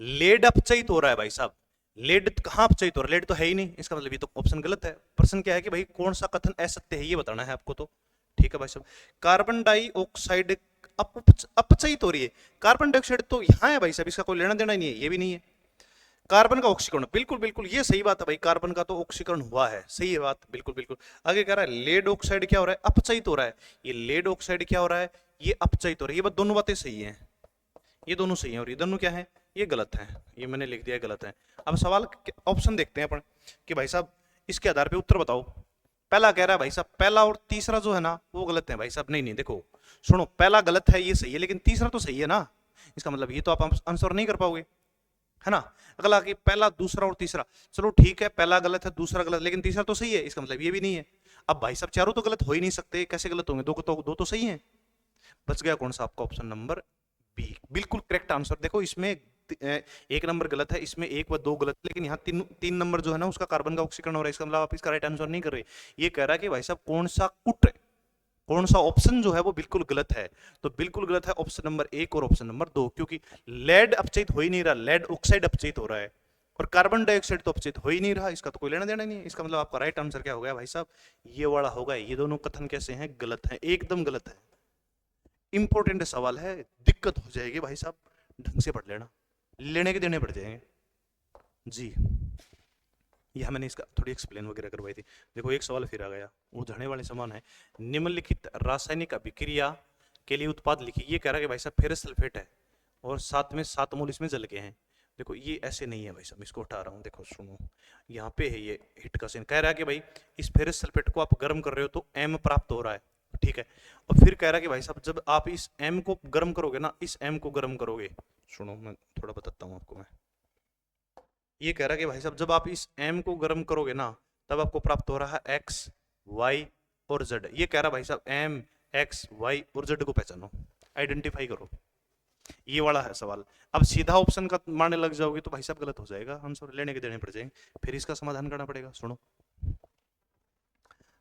लेड अपचयित हो रहा है भाई साहब, लेड कहां अपचयित हो रहा है? लेड तो है ही नहीं, इसका मतलब ये तो ऑप्शन गलत है। प्रश्न क्या है कि भाई कौन सा कथन असत्य है, ये बताना है आपको। तो ठीक है भाई साहब, कार्बन डाइऑक्साइड अपचयित हो रही है। कार्बन डाइऑक्साइड तो यहां है भाई साहब, इसका कोई लेना देना नहीं है, ये भी नहीं है। कार्बन का ऑक्सीकरण, बिल्कुल बिल्कुल ये सही बात है भाई, कार्बन का तो ऑक्सीकरण हुआ है, सही है बात, बिल्कुल बिल्कुल। आगे कह रहा है लेड ऑक्साइड क्या हो रहा है? अपचयित हो रहा है। ये लेड ऑक्साइड क्या हो रहा है? ये अपचयित हो रहा है। ये बात, दोनों बातें सही हैं, ये दोनों सही हैं, और ये दोनों क्या है? ये गलत है। ये मैंने लिख दिया गलत है। अब सवाल ऑप्शन देखते हैं अपन कि भाई साहब इसके आधार पे उत्तर बताओ। पहला कह रहा है भाई साहब, पहला और तीसरा जो है ना वो गलत है भाई साहब। नहीं नहीं, देखो सुनो, पहला गलत है ये सही है, लेकिन तीसरा तो सही है ना। इसका मतलब ये तो आप आंसर नहीं कर पाओगे, है ना। अगला कि पहला, दूसरा और तीसरा, चलो ठीक है, पहला गलत है, दूसरा गलत, लेकिन तीसरा तो सही है, इसका मतलब ये भी नहीं है। अब भाई साहब चारों तो गलत हो ही नहीं सकते, कैसे गलत होंगे? दो तो सही है। बच गया कौन सा? आपका ऑप्शन नंबर बी, बिल्कुल करेक्ट आंसर। देखो इसमें 1 नंबर गलत है, इसमें 1 व 2 गलत, लेकिन यहाँ 3 नंबर जो है ना उसका कार्बन का ऑक्सीकरण हो रहा है, इसका मतलब आप इसका राइट आंसर नहीं कर रहे। ये कह रहा है कि भाई साहब कौन सा कुट है, कौन सा ऑप्शन जो है वो बिल्कुल गलत है। तो बिल्कुल गलत है ऑप्शन नंबर 1 और ऑप्शन नंबर 2, क्योंकि लेड अपचयित हो ही नहीं रहा, लेड ऑक्साइड अपचयित हो रहा है, और कार्बन डाइऑक्साइड तो अपचयित हो ही नहीं रहा, इसका तो कोई लेना देना नहीं है। इसका मतलब आपका राइट आंसर क्या हो गया भाई साहब? ये वाला होगा। ये दोनों कथन कैसे हैं? गलत है, एकदम गलत है। इंपॉर्टेंट सवाल है, दिक्कत हो जाएगी भाई साहब, ढंग से पढ़ लेना, लेने के देने पड़ जाएंगे जी। यह मैंने इसका थोड़ी एक्सप्लेन वगैरह करवाई थी। देखो एक सवाल फिर आ गया, उलझाने वाले समान है। निम्नलिखित रासायनिक अभिक्रिया के लिए उत्पाद लिखिए। ये कह रहा है कि भाई साहब फेरस सल्फेट है और साथ में 7 मोल इसमें जल के हैं। देखो ये ऐसे नहीं है भाई साहब, इसको हटा रहा हूँ, देखो सुनो, यहाँ पे है ये हिट का सीन, कह रहा है कि भाई इस फेरस सल्फेट को आप गर्म कर रहे हो तो एम प्राप्त हो रहा है, ठीक है। और फिर कह रहा है कि भाई साहब जब आप इस एम को गर्म करोगे ना, इस एम को गर्म करोगे, सुनो मैं थोड़ा बताता हूँ आपको मैं, ये कह रहा है कि भाई साहब जब आप इस एम को गर्म करोगे ना, तब आपको प्राप्त हो रहा है एक्स वाई और जेड। ये कह रहा है भाई साहब एम एक्स वाई और जेड को पहचानो, आइडेंटिफाई करो, ये वाला है सवाल। अब सीधा ऑप्शन का मारने लग जाओगे तो भाई साहब गलत हो जाएगा, आंसर लेने के देने पड़ जाएंगे, फिर इसका समाधान करना पड़ेगा। सुनो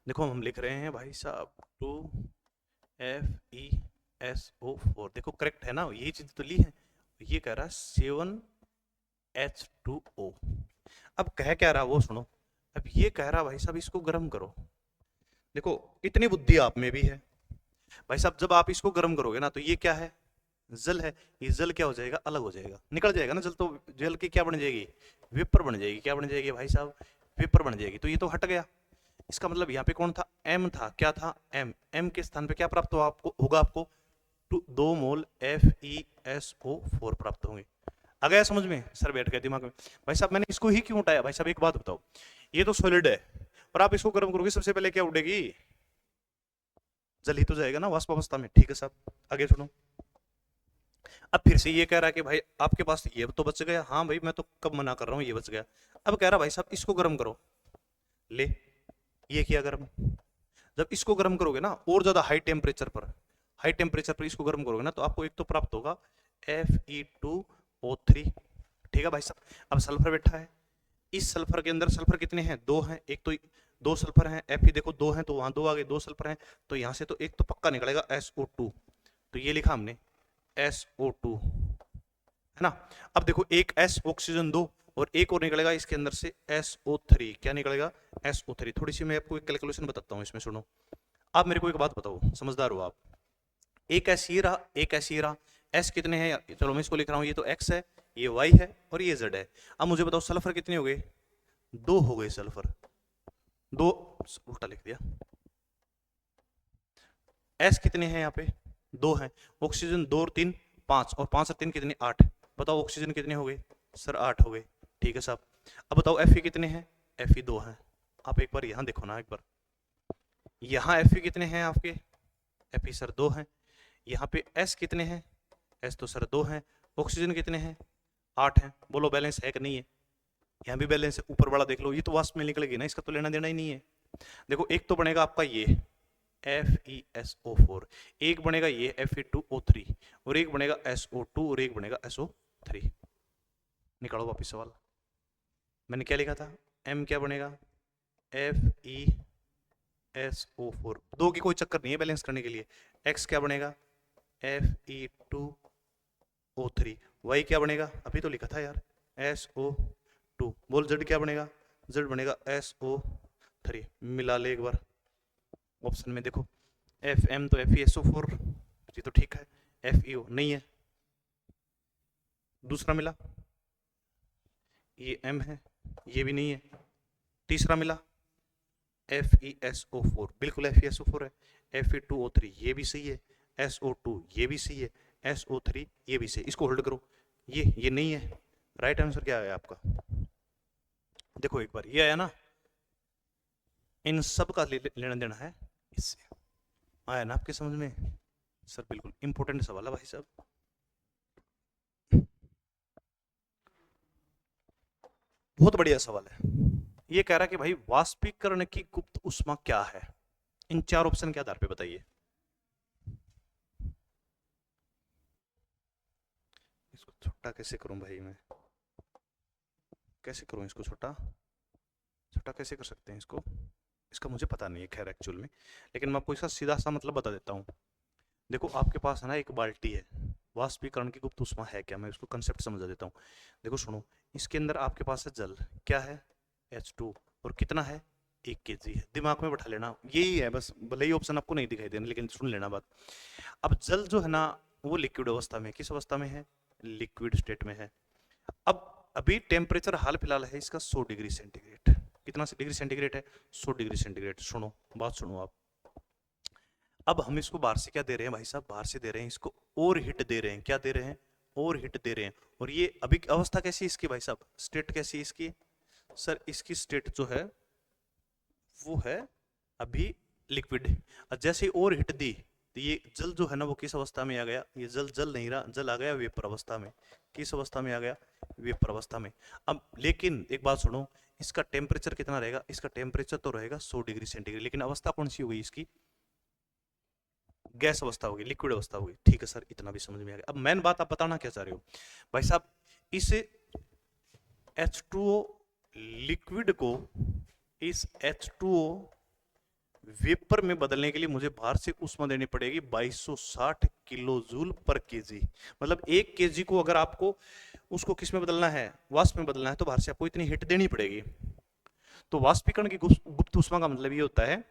देखो हम लिख रहे हैं भाई साहब 2FeSO4, देखो करेक्ट है ना, यही चीज तो ली है। ये कह रहा है 7H2O। अब कह क्या रहा वो सुनो, अब ये कह रहा भाई साहब इसको गर्म करो, देखो इतनी बुद्धि आप में भी है भाई साहब, जब आप इसको गर्म करोगे ना तो ये क्या है, जल है, ये जल क्या हो जाएगा, अलग हो जाएगा, निकल जाएगा ना जल, तो जल की क्या बन जाएगी, वेपर बन जाएगी, क्या बन जाएगी भाई साहब, वेपर बन जाएगी, तो ये तो हट गया। इसका मतलब यहाँ पे कौन था, एम था, क्या था एम, एम के स्थान पे क्या प्राप्त हो आपको होगा, आपको 2 मोल FeSO4 प्राप्त होंगे। आ गया समझ में, सर बैठ गया दिमाग में। भाई साहब मैंने इसको ही क्यों उठाया, भाई साहब एक बात बताओ, ये तो सॉलिड है और आप इसको गर्म करोगे सबसे पहले क्या उड़ेगी, जल ही तो जाएगा ना वाष्प अवस्था में, ठीक है साहब। आगे सुनो, अब फिर से ये कह रहा है कि भाई आपके पास ये तो बच गया, हाँ भाई मैं तो कब मना कर रहा हूँ, ये बच गया। अब कह रहा भाई साहब इसको गर्म करो, ले ये किया गर्म, जब इसको गर्म करोगे ना और ज्यादा हाई टेम्परेचर पर इसको गर्म करोगे ना, तो आपको एक तो प्राप्त होगा Fe2O3, ठीक है भाई साहब। अब सल्फर बैठा है, इस सल्फर के अंदर सल्फर कितने हैं, 2 हैं, एक तो 2 सल्फर हैं, Fe देखो 2 हैं तो वहां 2 आ गए, 2 सल्फर हैं तो यहां से तो एक तो पक्का निकलेगा SO2, तो ये लिखा हमने SO2, है ना। अब देखो एक S ऑक्सीजन 2 और एक और निकलेगा इसके अंदर से SO3, क्या निकलेगा SO3। थोड़ी सी मैं आपको एक कैलकुलेशन बताता हूँ इसमें, सुनो। आप मेरे को एक बात बताओ, समझदार हो आप, एक S ये रहा, एक S ये रहा, S कितने हैं, चलो मैं इसको लिख रहा हूँ, ये तो X है, ये Y है और ये Z है। अब मुझे बताओ सल्फर कितने हो गए, 2 हो गए सल्फर, 2 उल्टा लिख दिया, S कितने हैं यहाँ पे, 2 हैं, ऑक्सीजन 2 और 3 5, और 5 और 3 कितने 8, बताओ ऑक्सीजन कितने हो गए सर, 8 हो गए, ठीक है साहब। अब बताओ Fe कितने हैं, Fe 2 हैं, आप एक बार यहाँ देखो ना, एक बार यहाँ Fe कितने हैं आपके, Fe सर 2 हैं, यहाँ पे S कितने हैं, S तो सर 2 हैं, ऑक्सीजन कितने हैं 8 हैं, बोलो बैलेंस है कि नहीं है, यहाँ भी बैलेंस है, ऊपर वाला देख लो, ये तो वाष्प में निकलेगी ना, इसका तो लेना देना ही नहीं है। देखो एक तो बनेगा आपका ये FeSO4, एक बनेगा ये Fe2O3 और एक बनेगा SO2 और एक बनेगा SO3। निकालो वापिस सवाल, मैंने क्या लिखा था, M क्या बनेगा FeSO4, 2 की कोई चक्कर नहीं है बैलेंस करने के लिए, X क्या बनेगा Fe2O3, Y क्या बनेगा, अभी तो लिखा था यार SO2, बोल Z क्या बनेगा, Z बनेगा SO3, मिला ले एक बार ऑप्शन में देखो, Fm तो FeSO4, ये तो ठीक है, FeO नहीं है, दूसरा मिला ये M है, ये भी नहीं है, तीसरा मिला FeSO4, बिल्कुल FeSO4 है, Fe2O3 ये भी सही है, SO2 ये भी सही है, SO3 ये भी सही, इसको होल्ड करो, ये नहीं है, राइट आंसर क्या है आपका, देखो एक बार ये आया ना, इन सब का लेना देना है इससे, आया ना आपके समझ में सर, बिल्कुल इंपॉर्टेंट सवाल है भाई साहब। बहुत बढ़िया सवाल है, ये कह रहा है कि भाई वाष्पीकरण की गुप्त ऊष्मा क्या है, इन 4 ऑप्शन के आधार पे बताइए। इसको छोटा कैसे करूं भाई मैं, कैसे करूं इसको छोटा, छोटा कैसे कर सकते हैं इसको, इसका मुझे पता नहीं है खैर एक्चुअल में, लेकिन मैं आपको इसका सीधा सा मतलब बता देता हूँ। देखो आपके पास है ना एक बाल्टी है, वाष्पीकरण की गुप्त ऊष्मा है क्या, मैं उसको कंसेप्ट समझा देता हूँ। देखो सुनो, इसके अंदर आपके पास है जल, क्या है H2, और कितना है 1 kg है, दिमाग में बैठा लेना, यही है बस, भले ही ऑप्शन आपको नहीं दिखाई देना लेकिन सुन लेना बात। अब जल जो है ना वो लिक्विड अवस्था में, किस अवस्था में है, लिक्विड स्टेट में है। अब अभी टेम्परेचर हाल फिलहाल है इसका 100 डिग्री सेंटीग्रेड, कितना डिग्री सेंटीग्रेड है 100 डिग्री सेंटीग्रेड। सुनो बात सुनो आप, अब हम इसको बाहर से क्या दे रहे हैं भाई साहब, बाहर से दे रहे हैं इसको और हीट दे रहे हैं, क्या दे रहे हैं और हिट दे रहे हैं, और ये अभी अवस्था कैसी है इसकी भाई साहब, स्टेट कैसी है इसकी सर, इसकी स्टेट जो है वो है अभी लिक्विड। और जैसे ही और हिट दी तो ये जल जो है ना वो किस अवस्था में आ गया, ये जल जल नहीं रहा, जल आ गया वेपर अवस्था में। किस अवस्था में आ गया, वेपर अवस्था में। अब लेकिन एक बात सुनो, इसका टेम्परेचर कितना रहेगा, इसका टेम्परेचर तो रहेगा 100 डिग्री सेंटीग्रेड, लेकिन अवस्था कौन सी होगी इसकी, गैस अवस्था होगी, लिक्विड अवस्था होगी। ठीक है सर, इतना भी समझ में आ गया। अब मेन बात आप बताना क्या चाह रहे हो भाई साहब, इस H2O लिक्विड को इस H2O वेपर में बदलने के लिए मुझे बाहर से ऊष्मा देनी पड़ेगी 2260 किलो जूल पर केजी। मतलब 1 केजी को अगर आपको उसको किस में बदलना है, वाष्प में बदलना है, तो बाहर से आपको इतनी हिट देनी पड़ेगी। तो वाष्पीकरण की गुप्त ऊष्मा का मतलब ये होता है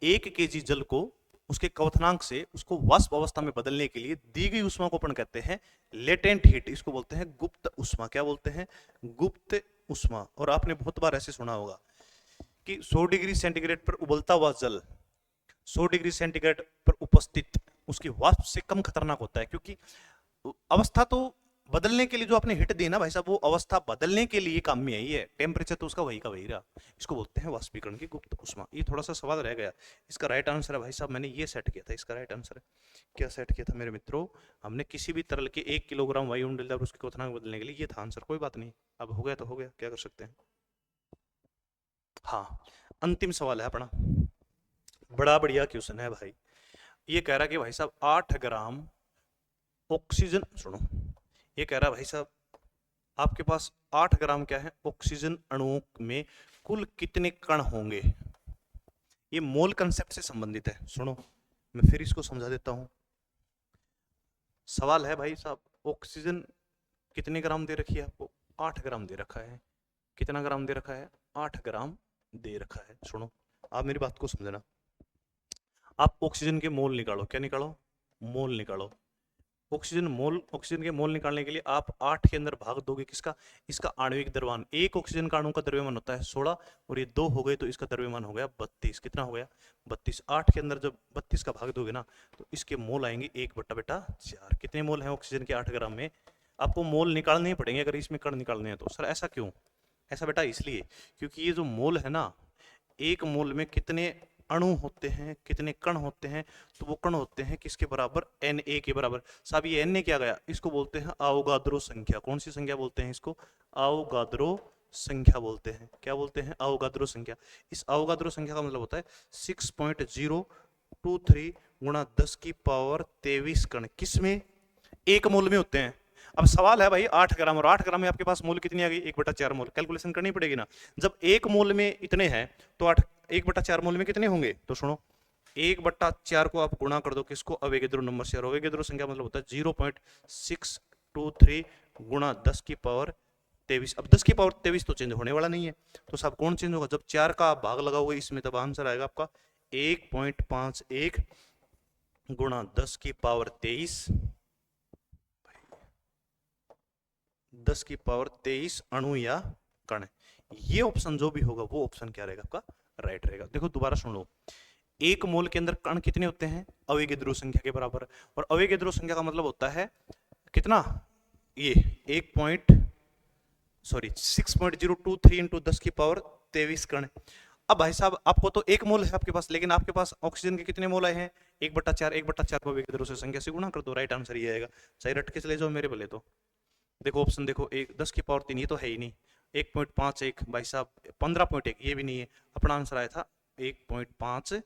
1 केजी जल को उसके क्वथनांक से उसको वाष्प अवस्था में बदलने के लिए दी गई ऊष्मा को अपन कहते हैं लेटेंट हीट, इसको बोलते हैं गुप्त ऊष्मा। क्या बोलते हैं, गुप्त ऊष्मा। और आपने बहुत बार ऐसे सुना होगा कि 100 डिग्री सेंटीग्रेड पर उबलता हुआ जल 100 डिग्री सेंटीग्रेड पर उपस्थित उसकी वाष्प से कम खतरनाक होता है, क्योंकि अवस्था तो बदलने के लिए जो आपने हिट दी ना भाई साहब, वो अवस्था बदलने के लिए काम में आई है, टेम्परेचर तो उसका वही का वही रहा। इसको बोलते हैं वाष्पीकरण की गुप्त ऊष्मा। ये थोड़ा सा सवाल रह गया, इसका राइट आंसर है भाई साहब, मैंने ये सेट किया था, इसका राइट आंसर है क्या सेट किया था मेरे मित्रों, हमने किसी भी तरल के 1 किलोग्राम वायुमंडल और उसके क्वथनांक बदलने के लिए, ये था आंसर। कोई बात नहीं, अब हो गया तो हो गया, क्या कर सकते हैं। हाँ, अंतिम सवाल है अपना, बड़ा बढ़िया क्वेश्चन है भाई। ये कह रहा कि भाई साहब 8 ग्राम ऑक्सीजन, सुनो, ये कह रहा भाई साहब आपके पास 8 ग्राम क्या है, ऑक्सीजन अणुओं में कुल कितने कण होंगे। ये मोल कंसेप्ट से संबंधित है। सुनो मैं फिर इसको समझा देता हूं। सवाल है भाई साहब, ऑक्सीजन कितने ग्राम दे रखी है आपको, 8 ग्राम दे रखा है। कितना ग्राम दे रखा है, 8 ग्राम दे रखा है। सुनो आप मेरी बात को समझना, आप ऑक्सीजन के मोल निकालो, क्या निकालो, मोल निकालो। ऑक्सीजन के मोल निकालने के लिए आप 8 के अंदर भाग दोगे किसका, इसका आणविक द्रव्यमान। एक ऑक्सीजन का अणु का द्रव्यमान होता है 16, और ये 2 हो गए तो इसका द्रव्यमान हो गया 32। कितना हो गया, 32। 8 के अंदर जब 32 का भाग दोगे ना तो इसके मोल आएंगे 1/4। कितने मोल हैं ऑक्सीजन के 8 ग्राम में, आपको मोल निकालने ही पड़ेंगे अगर इसमें कण निकालने हैं तो। सर ऐसा क्यों, ऐसा बेटा इसलिए क्योंकि ये जो मोल है ना, एक मोल में कितने अणु होते हैं, कितने कण होते हैं, तो वो कण होते हैं किसके बराबर, Na के बराबर। साहब ये Na क्या गया, इसको बोलते हैं आवोगाद्रो संख्या। कौन सी संख्या बोलते हैं इसको, आवोगाद्रो संख्या बोलते हैं। क्या बोलते हैं, आवोगाद्रो संख्या। इस आवोगाद्रो संख्या का मतलब होता है 6.023 गुणा 10 की पावर 23 कण किसमें, 1 मोल में होते हैं। अब सवाल है भाई 8 ग्राम, और 8 ग्राम में आपके पास मोल कितनी आ गई, 1/4 मोल। कैलकुलेशन करनी पड़ेगी ना, जब 1 मोल में इतने हैं तो 1/4 मोल में कितने होंगे। तो सुनो 1/4 को आप गुणा कर दो किसको, अवोगाद्रो नंबर से। और अवोगाद्रो संख्या मतलब होता है 0.623 गुणा 10 की पावर 23। अब 10 की पावर 23 तो चेंज होने वाला नहीं है, तो सब कौन चेंज होगा, जब 4 का भाग लगाओगे इसमें तब आंसर आएगा आपका 1.51 गुणा 10 की पावर 23, 10 की पावर 23 अणु या कण। ये ऑप्शन जो भी होगा वो ऑप्शन क्या रहेगा आपका, राइट रहेगा। देखो दोबारा सुन लो, 1 मोल के अंदर कण कितने होते हैं, अवोगाद्रो संख्या के बराबर। और अवोगाद्रो संख्या का मतलब होता है कितना, ये 6.023 इंटू 10 की पावर 23 कण। अब भाई साहब आपको तो 1 मोल है आपके पास, लेकिन आपके पास ऑक्सीजन के कितने मोल आए हैं, 1/4। 1/4 को अवोगाद्रो से संख्या से गुणा कर दो, राइट आंसर ये आएगा। सही रट के चले जाओ मेरे भले। तो देखो ऑप्शन देखो, 10 की पावर 3 ये तो है ही नहीं, 1.51 भाई साहब 15.1 ये भी नहीं है। अपना आंसर आया था 1.51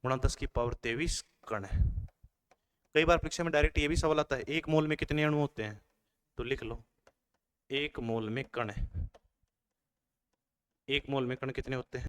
गुणा 10 की पावर 23 कण है। कई बार परीक्षा में डायरेक्ट ये भी सवाल आता है 1 मोल में कितने अणु होते हैं, तो लिख लो 1 मोल में कण है, 1 मोल में कण कितने होते हैं।